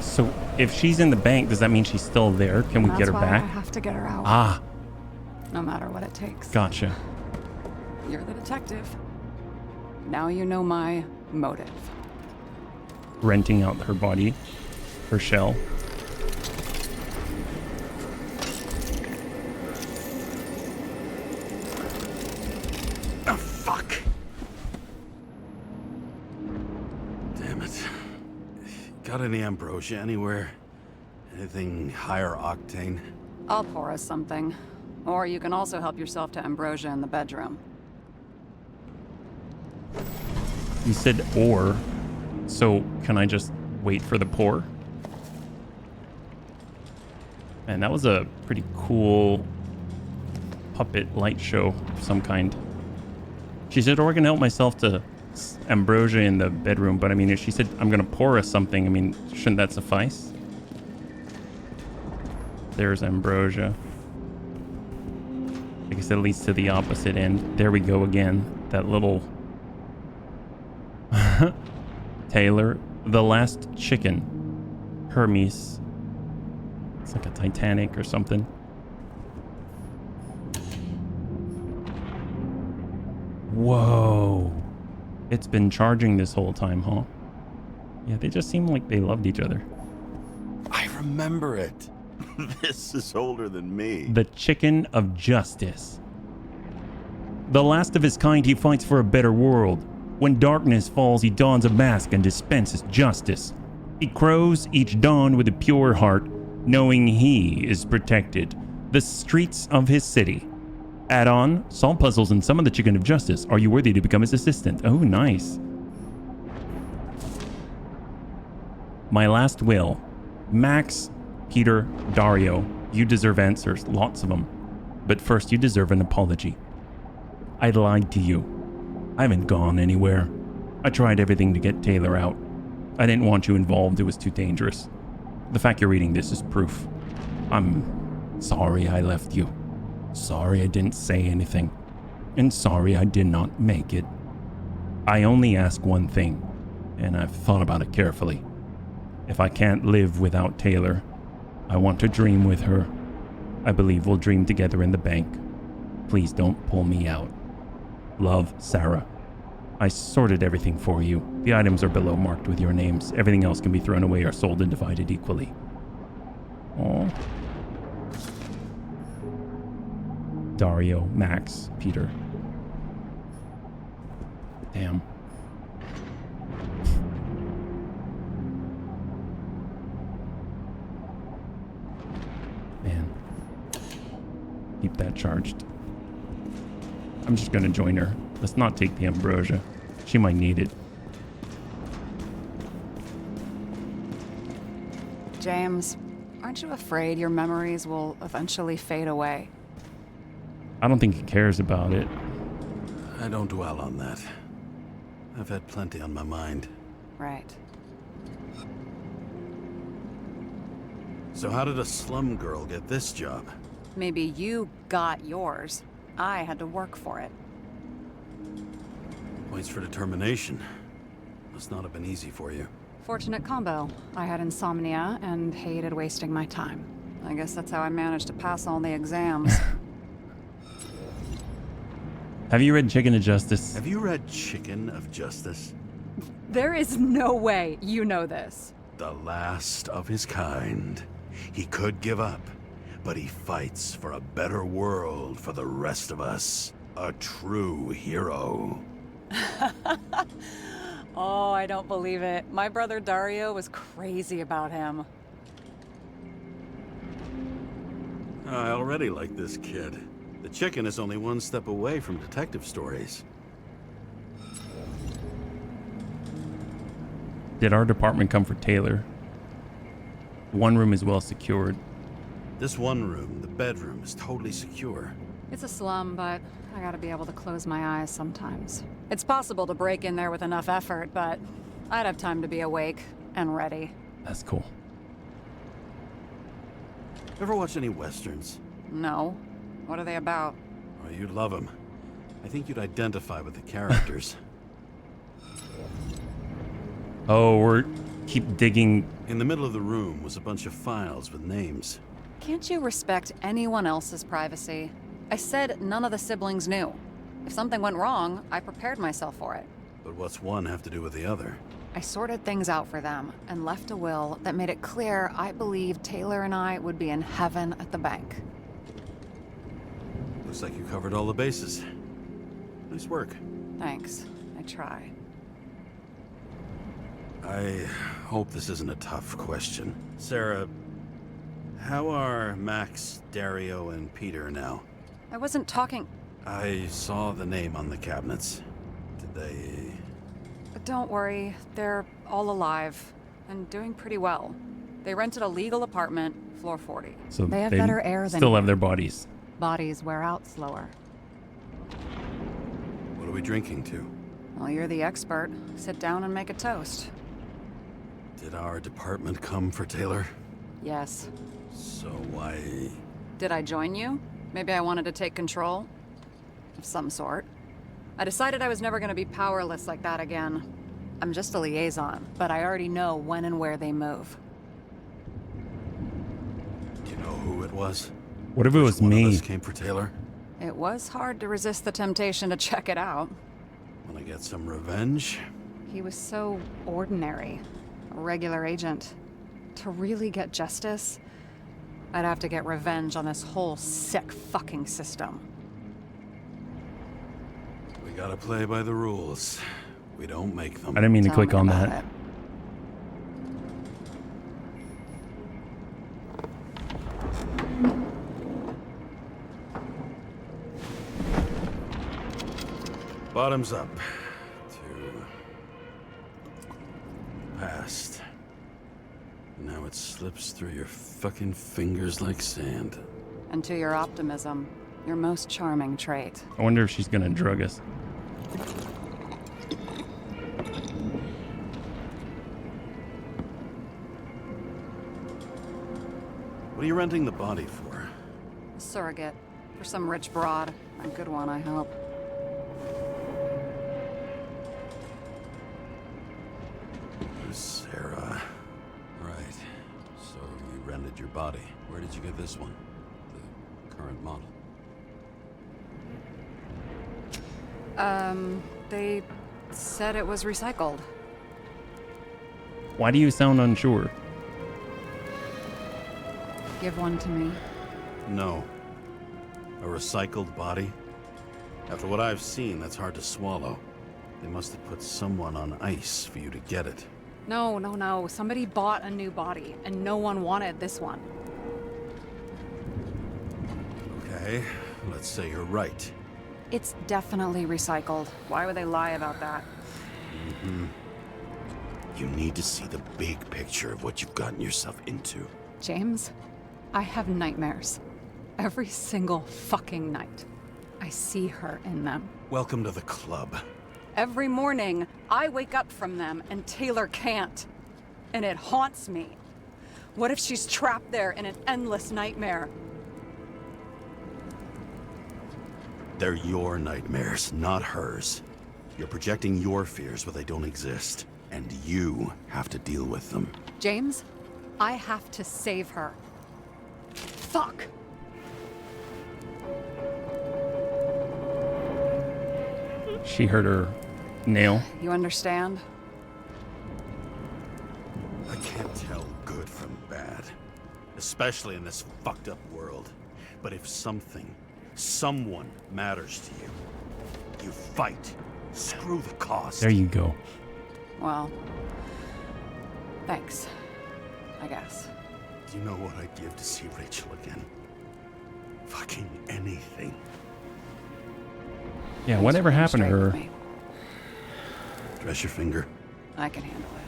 Speaker 1: So if she's in the bank, does that mean she's still there? Can we get her back?
Speaker 2: I have to get her out.
Speaker 1: Ah.
Speaker 2: No matter what it takes.
Speaker 1: Gotcha.
Speaker 2: You're the detective. Now you know my motive.
Speaker 1: Renting out her body, her shell.
Speaker 3: Oh, fuck. Damn it. Got any ambrosia anywhere? Anything higher octane?
Speaker 2: I'll pour us something. Or you can also help yourself to ambrosia in the bedroom.
Speaker 1: You said or, so can I just wait for the pour? Man, that was a pretty cool puppet light show of some kind. She said, or I can help myself to ambrosia in the bedroom, but I mean, if she said, I'm gonna pour us something, I mean, shouldn't that suffice? There's ambrosia. I guess it leads to the opposite end. There we go again. That little... Taylor. The Last Chicken. Hermes. It's like a Titanic or something. Whoa. It's been charging this whole time, huh? Yeah, they just seem like they loved each other.
Speaker 3: I remember it. This is older than me.
Speaker 1: The Chicken of Justice. The last of his kind, he fights for a better world. When darkness falls, he dons a mask and dispenses justice. He crows each dawn with a pure heart, knowing he is protected. The streets of his city. Add on, solve puzzles and summon the Chicken of Justice. Are you worthy to become his assistant? Oh, nice. My last will. Max, Peter, Dario, you deserve answers, lots of them. But first, you deserve an apology. I lied to you. I haven't gone anywhere. I tried everything to get Taylor out. I didn't want you involved, it was too dangerous. The fact you're reading this is proof. I'm sorry I left you. Sorry I didn't say anything. And sorry I did not make it. I only ask one thing, and I've thought about it carefully. If I can't live without Taylor, I want to dream with her. I believe we'll dream together in the bank. Please don't pull me out. Love, Sarah. I sorted everything for you. The items are below marked with your names. Everything else can be thrown away or sold and divided equally. Aww. Dario, Max, Peter. Damn. Man. Keep that charged. I'm just gonna join her. Let's not take the ambrosia. She might need it.
Speaker 2: James, aren't you afraid your memories will eventually fade away?
Speaker 1: I don't think he cares about it.
Speaker 3: I don't dwell on that. I've had plenty on my mind.
Speaker 2: Right.
Speaker 3: So how did a slum girl get this job?
Speaker 2: Maybe you got yours. I had to work for it.
Speaker 3: Points for determination. Must not have been easy for you.
Speaker 2: Fortunate combo. I had insomnia and hated wasting my time. I guess that's how I managed to pass all the exams.
Speaker 1: Have you read Chicken of Justice?
Speaker 3: Have you read Chicken of Justice?
Speaker 2: There is no way you know this.
Speaker 3: The last of his kind. He could give up, but he fights for a better world for the rest of us. A true hero.
Speaker 2: Oh, I don't believe it. My brother Dario was crazy about him.
Speaker 3: I already like this kid. The chicken is only one step away from detective stories.
Speaker 1: Did our department come for Taylor? One room is well secured.
Speaker 3: This one room, the bedroom, is totally secure.
Speaker 2: It's a slum, but I gotta be able to close my eyes sometimes. It's possible to break in there with enough effort, but I'd have time to be awake and ready.
Speaker 1: That's cool.
Speaker 3: Ever watch any westerns?
Speaker 2: No. What are they about?
Speaker 3: Oh, you'd love them. I think you'd identify with the characters.
Speaker 1: Oh, we're keep digging.
Speaker 3: In the middle of the room was a bunch of files with names.
Speaker 2: Can't you respect anyone else's privacy? I said none of the siblings knew. If something went wrong, I prepared myself for it.
Speaker 3: But what's one have to do with the other?
Speaker 2: I sorted things out for them and left a will that made it clear I believed Taylor and I would be in heaven at the bank.
Speaker 3: Looks like you covered all the bases. Nice work.
Speaker 2: Thanks. I try.
Speaker 3: I hope this isn't a tough question. Sarah, how are Max, Dario, and Peter now?
Speaker 2: I wasn't talking...
Speaker 3: I saw the name on the cabinets. Did they...
Speaker 2: Don't worry, they're all alive and doing pretty well. They rented a legal apartment, floor 40.
Speaker 1: So
Speaker 2: they have better air than
Speaker 1: still
Speaker 2: you.
Speaker 1: have their bodies.
Speaker 2: Bodies wear out slower.
Speaker 3: What are we drinking to?
Speaker 2: Well, you're the expert. Sit down and make a toast.
Speaker 3: Did our department come for Taylor?
Speaker 2: Yes.
Speaker 3: So why...
Speaker 2: Did I join you? Maybe I wanted to take control? Of some sort. I decided I was never going to be powerless like that again. I'm just a liaison, but I already know when and where they move.
Speaker 3: Do you know who it was?
Speaker 1: What if it was
Speaker 3: Which one
Speaker 1: me?
Speaker 3: of us came for Taylor?
Speaker 2: It was hard to resist the temptation to check it out.
Speaker 3: Wanna get some revenge?
Speaker 2: He was so ordinary. A regular agent. To really get justice, I'd have to get revenge on this whole sick fucking system.
Speaker 3: We gotta play by the rules. We don't make them.
Speaker 1: I didn't mean to
Speaker 2: Tell
Speaker 1: click
Speaker 2: me
Speaker 1: on
Speaker 2: about
Speaker 1: that.
Speaker 2: it.
Speaker 3: Bottoms up. To... past. Now it slips through your fucking fingers like sand.
Speaker 2: And to your optimism, your most charming trait.
Speaker 1: I wonder if she's gonna drug us.
Speaker 3: What are you renting the body for?
Speaker 2: A surrogate. For some rich broad. A good one, I hope.
Speaker 3: Sarah. Right. So you rented your body. Where did you get this one? The current model.
Speaker 2: They said it was recycled.
Speaker 1: Why do you sound unsure?
Speaker 2: Give one to me.
Speaker 3: No. A recycled body? After what I've seen, that's hard to swallow. They must have put someone on ice for you to get it.
Speaker 2: No. Somebody bought a new body, and no one wanted this one.
Speaker 3: Okay, let's say you're right.
Speaker 2: It's definitely recycled. Why would they lie about that?
Speaker 3: You need to see the big picture of what you've gotten yourself into.
Speaker 2: James, I have nightmares. Every single fucking night. I see her in them.
Speaker 3: Welcome to the club.
Speaker 2: Every morning, I wake up from them and Taylor can't. And it haunts me. What if she's trapped there in an endless nightmare?
Speaker 3: They're your nightmares, not hers. You're projecting your fears where they don't exist, and you have to deal with them.
Speaker 2: James, I have to save her. Fuck!
Speaker 1: She hurt her nail.
Speaker 2: You understand?
Speaker 3: I can't tell good from bad, especially in this fucked up world. But if someone matters to you, you fight. Screw the cost.
Speaker 1: There you go.
Speaker 2: Well, thanks. I guess.
Speaker 3: Do you know what I'd give to see Rachel again? Fucking anything.
Speaker 1: Yeah, whatever happened to her?
Speaker 3: Dress your finger.
Speaker 2: I can handle it.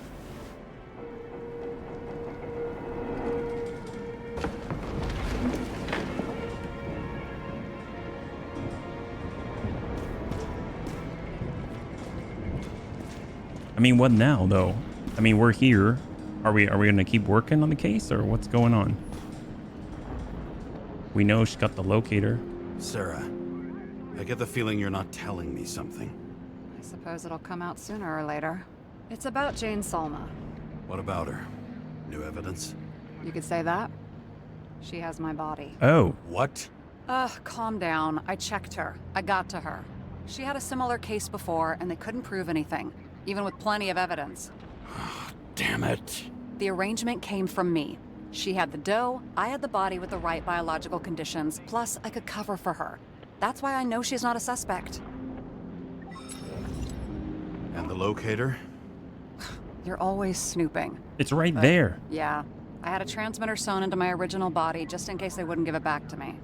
Speaker 1: I mean, what now, though? I mean, we're here. Are we going to keep working on the case, or what's going on? We know she's got the locator.
Speaker 3: Sarah, I get the feeling you're not telling me something.
Speaker 2: I suppose it'll come out sooner or later. It's about Jane Salma.
Speaker 3: What about her? New evidence?
Speaker 2: You could say that. She has my body.
Speaker 1: Oh.
Speaker 3: What?
Speaker 2: Calm down. I checked her. I got to her. She had a similar case before, and they couldn't prove anything, even with plenty of evidence.
Speaker 3: Damn it.
Speaker 2: The arrangement came from me. She had the dough, I had the body with the right biological conditions, plus I could cover for her. That's why I know she's not a suspect.
Speaker 3: And the locator?
Speaker 2: You're always snooping.
Speaker 1: It's right there.
Speaker 2: Yeah. I had a transmitter sewn into my original body just in case they wouldn't give it back to me.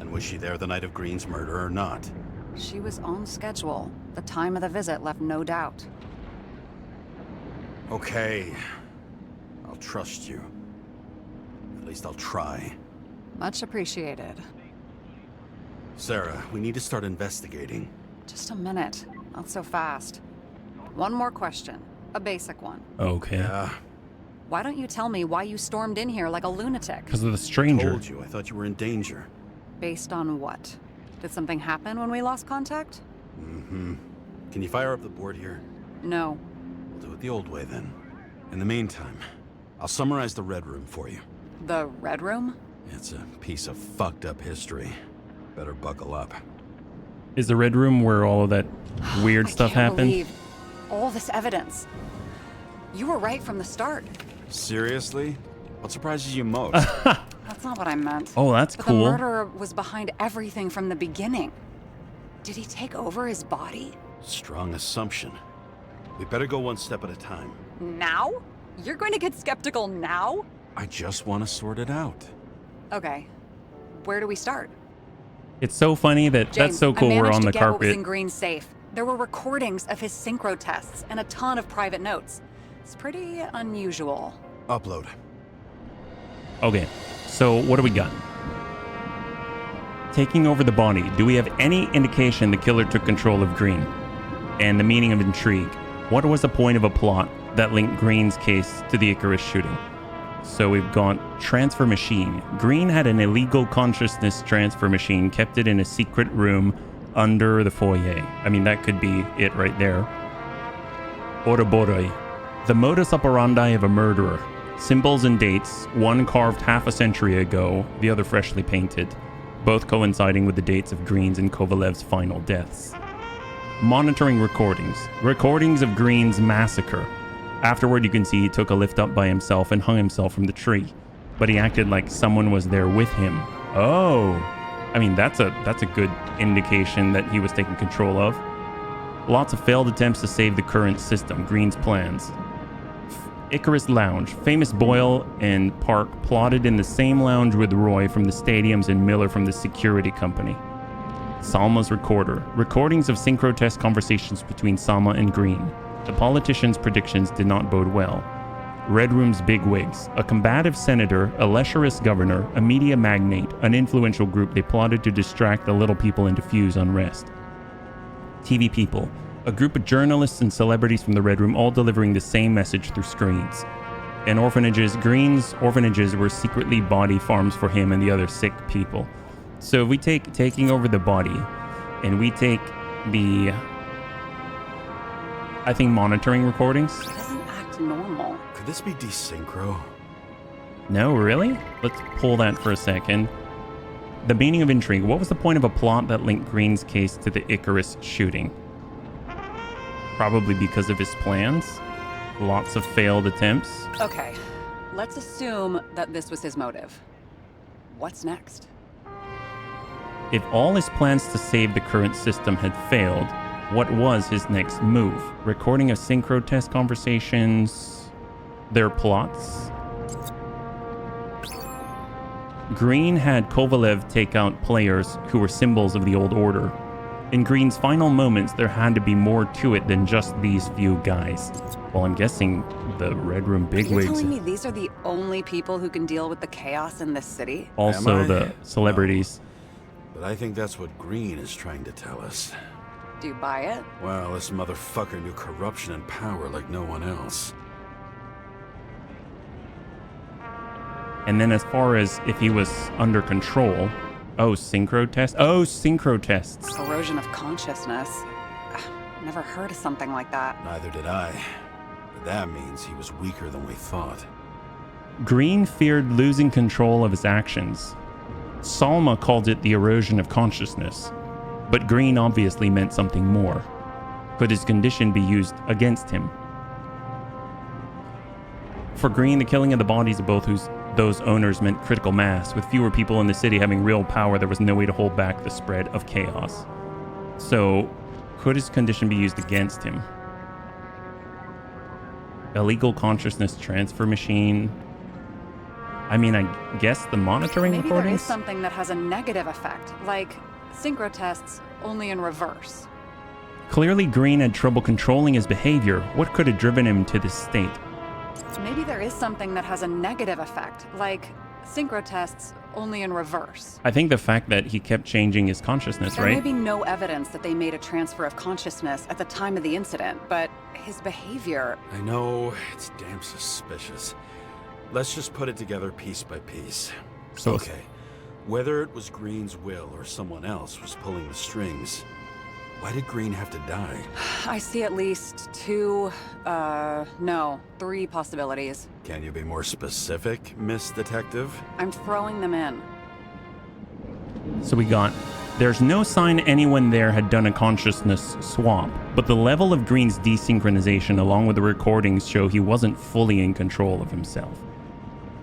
Speaker 3: And was she there the night of Green's murder or not?
Speaker 2: She was on schedule. The time of the visit left no doubt.
Speaker 3: Okay. I'll trust you. At least I'll try.
Speaker 2: Much appreciated.
Speaker 3: Sarah, we need to start investigating.
Speaker 2: Just a minute. Not so fast. One more question. A basic one.
Speaker 1: Okay.
Speaker 3: Yeah.
Speaker 2: Why don't you tell me why you stormed in here like a lunatic?
Speaker 1: Because of the stranger.
Speaker 3: Told you. I thought you were in danger.
Speaker 2: Based on what? Did something happen when we lost contact?
Speaker 3: Mm-hmm. Can you fire up the board here?
Speaker 2: No.
Speaker 3: We'll do it the old way then. In the meantime, I'll summarize the Red Room for you.
Speaker 2: The Red Room?
Speaker 3: It's a piece of fucked up history. Better buckle up.
Speaker 1: Is the Red Room where all of that weird stuff
Speaker 2: I can't
Speaker 1: happened?
Speaker 2: believe all this evidence. You were right from the start.
Speaker 3: Seriously? What surprises you most?
Speaker 2: That's not what I meant.
Speaker 1: Oh, that's
Speaker 2: but
Speaker 1: cool.
Speaker 2: The murderer was behind everything from the beginning. Did he take over his body?
Speaker 3: Strong assumption. We better go one step at a time.
Speaker 2: Now? You're going to get skeptical now?
Speaker 3: I just want to sort it out.
Speaker 2: Okay. Where do we start?
Speaker 1: It's so funny that
Speaker 2: James,
Speaker 1: that's so cool.
Speaker 2: I
Speaker 1: We're
Speaker 2: managed
Speaker 1: on
Speaker 2: to
Speaker 1: the
Speaker 2: get what was
Speaker 1: carpet.
Speaker 2: in Green's safe. There were recordings of his synchro tests and a ton of private notes. It's pretty unusual.
Speaker 3: Upload.
Speaker 1: Okay, so what do we got? Taking over the body. Do we have any indication the killer took control of Green? And the meaning of intrigue. What was the point of a plot that linked Green's case to the Icarus shooting? So we've got transfer machine. Green had an illegal consciousness transfer machine, kept it in a secret room under the foyer. I mean, that could be it right there. Ouroboros. The modus operandi of a murderer. Symbols and dates, one carved half a century ago, the other freshly painted, both coinciding with the dates of Green's and Kovalev's final deaths. Monitoring recordings. Recordings of Green's massacre. Afterward, you can see he took a lift up by himself and hung himself from the tree, but he acted like someone was there with him. Oh, I mean, that's a good indication that he was taking control of. Lots of failed attempts to save the current system, Green's plans. Icarus Lounge. Famous Boyle and Park plotted in the same lounge with Roy from the stadiums and Miller from the security company. Salma's recorder. Recordings of synchro test conversations between Salma and Green. The politician's predictions did not bode well. Red Room's bigwigs. A combative senator, a lecherous governor, a media magnate, an influential group they plotted to distract the little people and diffuse unrest. TV people. A group of journalists and celebrities from the Red Room all delivering the same message through screens. And orphanages. Green's orphanages were secretly body farms for him and the other sick people. So if we take taking over the body, and we take the, I think, monitoring recordings.
Speaker 2: He doesn't act normal.
Speaker 3: Could this be desynchro?
Speaker 1: No, really? Let's pull that for a second. The meaning of intrigue. What was the point of a plot that linked Green's case to the Icarus shooting? Probably because of his plans. Lots of failed attempts.
Speaker 2: Okay, let's assume that this was his motive. What's next?
Speaker 1: If all his plans to save the current system had failed, what was his next move? Recording of synchro test conversations? Their plots? Green had Kovalev take out players who were symbols of the old order. In Green's final moments, there had to be more to it than just these few guys. Well, I'm guessing the Red Room bigwigs.
Speaker 2: You're telling me these are the only people who can deal with the chaos in this city?
Speaker 1: Also the celebrities.
Speaker 3: No. But I think that's what Green is trying to tell us.
Speaker 2: Do you buy it?
Speaker 3: Well, this motherfucker knew corruption and power like no one else.
Speaker 1: And then as far as if he was under control, Oh, synchro test? Oh, synchro tests.
Speaker 2: Erosion of consciousness. Never heard of something like that.
Speaker 3: Neither did I. But that means he was weaker than we thought.
Speaker 1: Green feared losing control of his actions. Salma called it the erosion of consciousness. But Green obviously meant something more. Could his condition be used against him? For Green, the killing of the bodies of both those owners meant critical mass. With fewer people in the city having real power, there was no way to hold back the spread of chaos. So, could his condition be used against him? Illegal consciousness transfer machine. I mean, I guess the monitoring
Speaker 2: Maybe
Speaker 1: recordings?
Speaker 2: there is something that has a negative effect, like synchro tests, only in reverse.
Speaker 1: Clearly, Green had trouble controlling his behavior. What could have driven him to this state?
Speaker 2: Maybe there is something that has a negative effect, like synchro tests, only in reverse.
Speaker 1: I think the fact that he kept changing his consciousness,
Speaker 2: There
Speaker 1: right?
Speaker 2: may be no evidence that they made a transfer of consciousness at the time of the incident, but his behavior...
Speaker 3: I know, it's damn suspicious. Let's just put it together piece by piece.
Speaker 1: So-
Speaker 3: Okay, whether it was Green's will or someone else was pulling the strings, why did Green have to die?
Speaker 2: I see at least three possibilities.
Speaker 3: Can you be more specific, Miss Detective?
Speaker 2: I'm throwing them in.
Speaker 1: So we got, there's no sign anyone there had done a consciousness swap, but the level of Green's desynchronization along with the recordings show he wasn't fully in control of himself.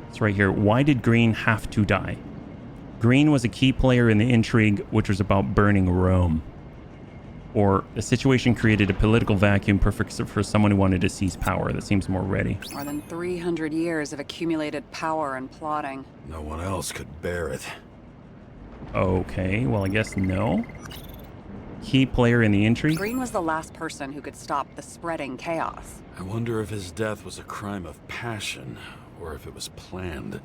Speaker 1: It's right here. Why did Green have to die? Green was a key player in the intrigue, which was about burning Rome. Or the situation created a political vacuum perfect for someone who wanted to seize power. That seems more ready.
Speaker 2: More than 300 years of accumulated power and plotting.
Speaker 3: No one else could bear it.
Speaker 1: Okay, well, I guess no. Key player in the intrigue?
Speaker 2: Green was the last person who could stop the spreading chaos.
Speaker 3: I wonder if his death was a crime of passion, or if it was planned.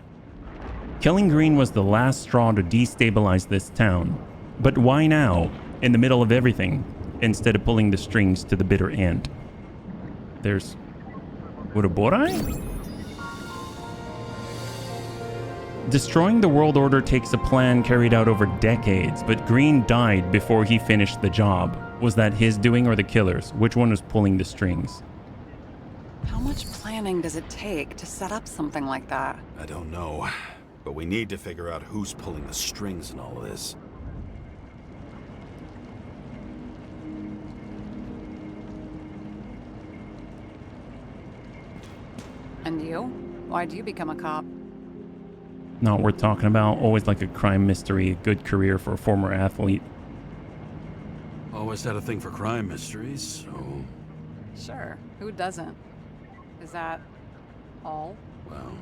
Speaker 1: Killing Green was the last straw to destabilize this town. But why now, in the middle of everything, instead of pulling the strings to the bitter end? There's... Uroborai? Destroying the world order takes a plan carried out over decades, but Green died before he finished the job. Was that his doing or the killer's? Which one was pulling the strings?
Speaker 2: How much planning does it take to set up something like that?
Speaker 3: I don't know, but we need to figure out who's pulling the strings in all of this.
Speaker 2: And you? Why'd you become a cop?
Speaker 1: Not worth talking about. Always like a crime mystery. A good career for a former athlete.
Speaker 3: Always had a thing for crime mysteries, so...
Speaker 2: Sure, who doesn't? Is that all?
Speaker 3: Well,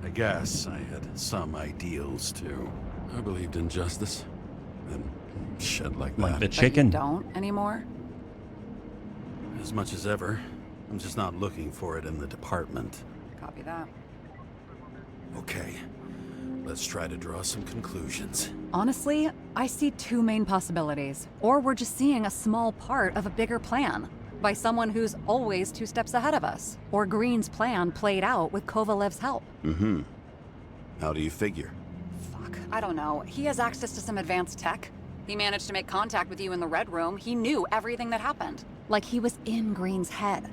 Speaker 3: I guess I had some ideals, too. I believed in justice. And shit like that.
Speaker 1: Like the
Speaker 2: But
Speaker 1: chicken.
Speaker 2: you don't anymore?
Speaker 3: As much as ever. I'm just not looking for it in the department.
Speaker 2: Copy that.
Speaker 3: Okay, let's try to draw some conclusions.
Speaker 2: Honestly, I see two main possibilities. Or we're just seeing a small part of a bigger plan by someone who's always 2 steps ahead of us. Or Green's plan played out with Kovalev's help.
Speaker 3: Mm-hmm. How do you figure?
Speaker 2: Fuck, I don't know. He has access to some advanced tech. He managed to make contact with you in the Red Room. He knew everything that happened. Like he was in Green's head.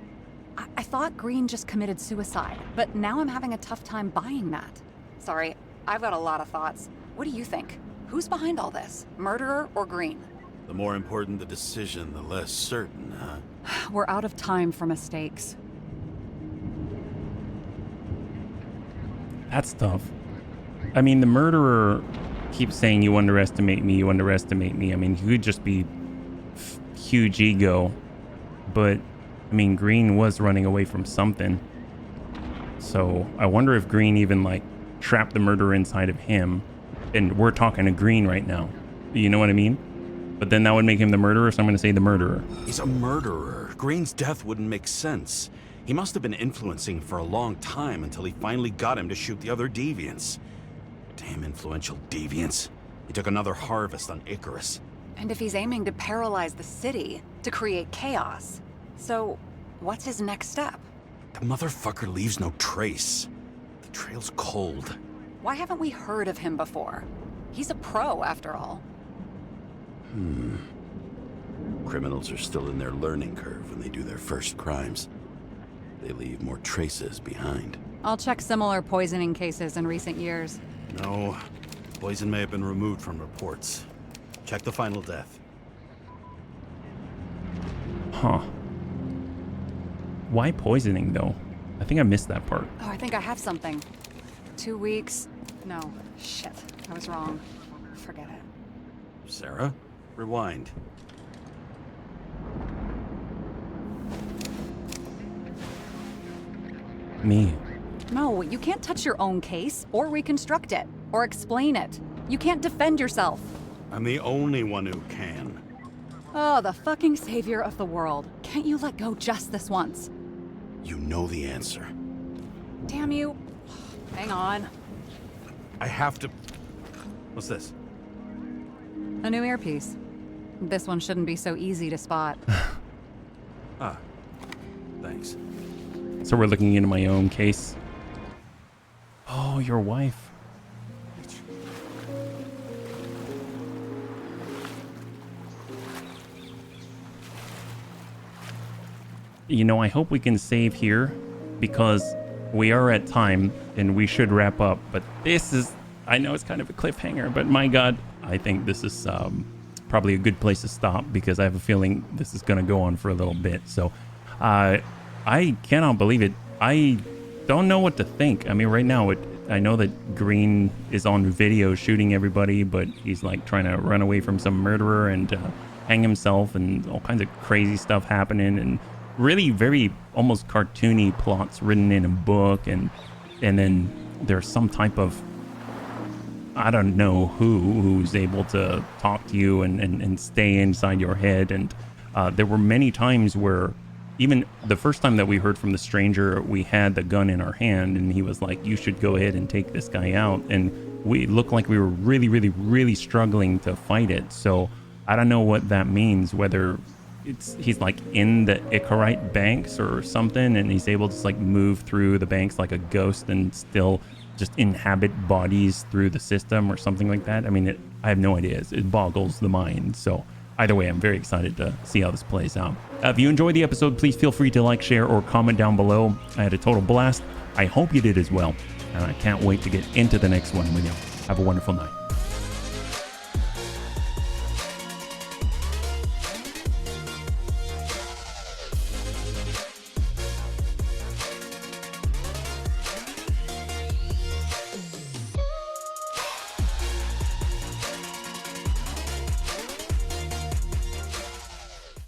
Speaker 2: I thought Green just committed suicide, but now I'm having a tough time buying that. Sorry, I've got a lot of thoughts. What do you think? Who's behind all this? Murderer or Green?
Speaker 3: The more important the decision, the less certain, huh?
Speaker 2: We're out of time for mistakes.
Speaker 1: That's tough. I mean, the murderer keeps saying, you underestimate me, you underestimate me. I mean, he could just be huge ego. But, I mean, Green was running away from something. So, I wonder if Green even, like, trapped the murderer inside of him. And we're talking to Green right now. You know what I mean? But then that would make him the murderer, so I'm going to say the murderer.
Speaker 3: He's a murderer. Green's death wouldn't make sense. He must have been influencing for a long time until he finally got him to shoot the other deviants. Damn influential deviants. He took another harvest on Icarus.
Speaker 2: And if he's aiming to paralyze the city, to create chaos, so what's his next step?
Speaker 3: The motherfucker leaves no trace. The trail's cold.
Speaker 2: Why haven't we heard of him before? He's a pro, after all.
Speaker 3: Criminals are still in their learning curve when they do their first crimes. They leave more traces behind.
Speaker 2: I'll check similar poisoning cases in recent years.
Speaker 3: No, poison may have been removed from reports. Check the final death.
Speaker 1: Huh. Why poisoning, though? I think I missed that part.
Speaker 2: Oh, I think I have something. 2 weeks. No, shit. I was wrong. Forget it.
Speaker 3: Sarah, rewind.
Speaker 1: Me.
Speaker 2: No, you can't touch your own case, or reconstruct it, or explain it. You can't defend yourself.
Speaker 3: I'm the only one who can.
Speaker 2: Oh, the fucking savior of the world. Can't you let go just this once?
Speaker 3: You know the answer.
Speaker 2: Damn you. Hang on.
Speaker 3: I have to... What's this?
Speaker 2: A new earpiece. This one shouldn't be so easy to spot.
Speaker 3: Ah, thanks.
Speaker 1: So we're looking into my own case. Oh, your wife. You know, I hope we can save here because we are at time and we should wrap up. But this is, I know it's kind of a cliffhanger, but my God, I think this is probably a good place to stop because I have a feeling this is going to go on for a little bit. So I cannot believe it. I don't know what to think. I mean, right now, I know that Green is on video shooting everybody, but he's like trying to run away from some murderer and hang himself and all kinds of crazy stuff happening and really very almost cartoony plots written in a book. And then there's some type of, I don't know who's able to talk to you and stay inside your head. And there were many times where even the first time that we heard from the stranger, we had the gun in our hand and he was like, you should go ahead and take this guy out. And we looked like we were really, really, really struggling to fight it. So I don't know what that means, whether he's like in the Icarite banks or something and he's able to like move through the banks like a ghost and still just inhabit bodies through the system or something like that. I mean, I have no idea. It boggles the mind. So either way, I'm very excited to see how this plays out. If you enjoyed the episode, please feel free to like, share, or comment down below. I had a total blast. I hope you did as well. And I can't wait to get into the next one with you. Have a wonderful night.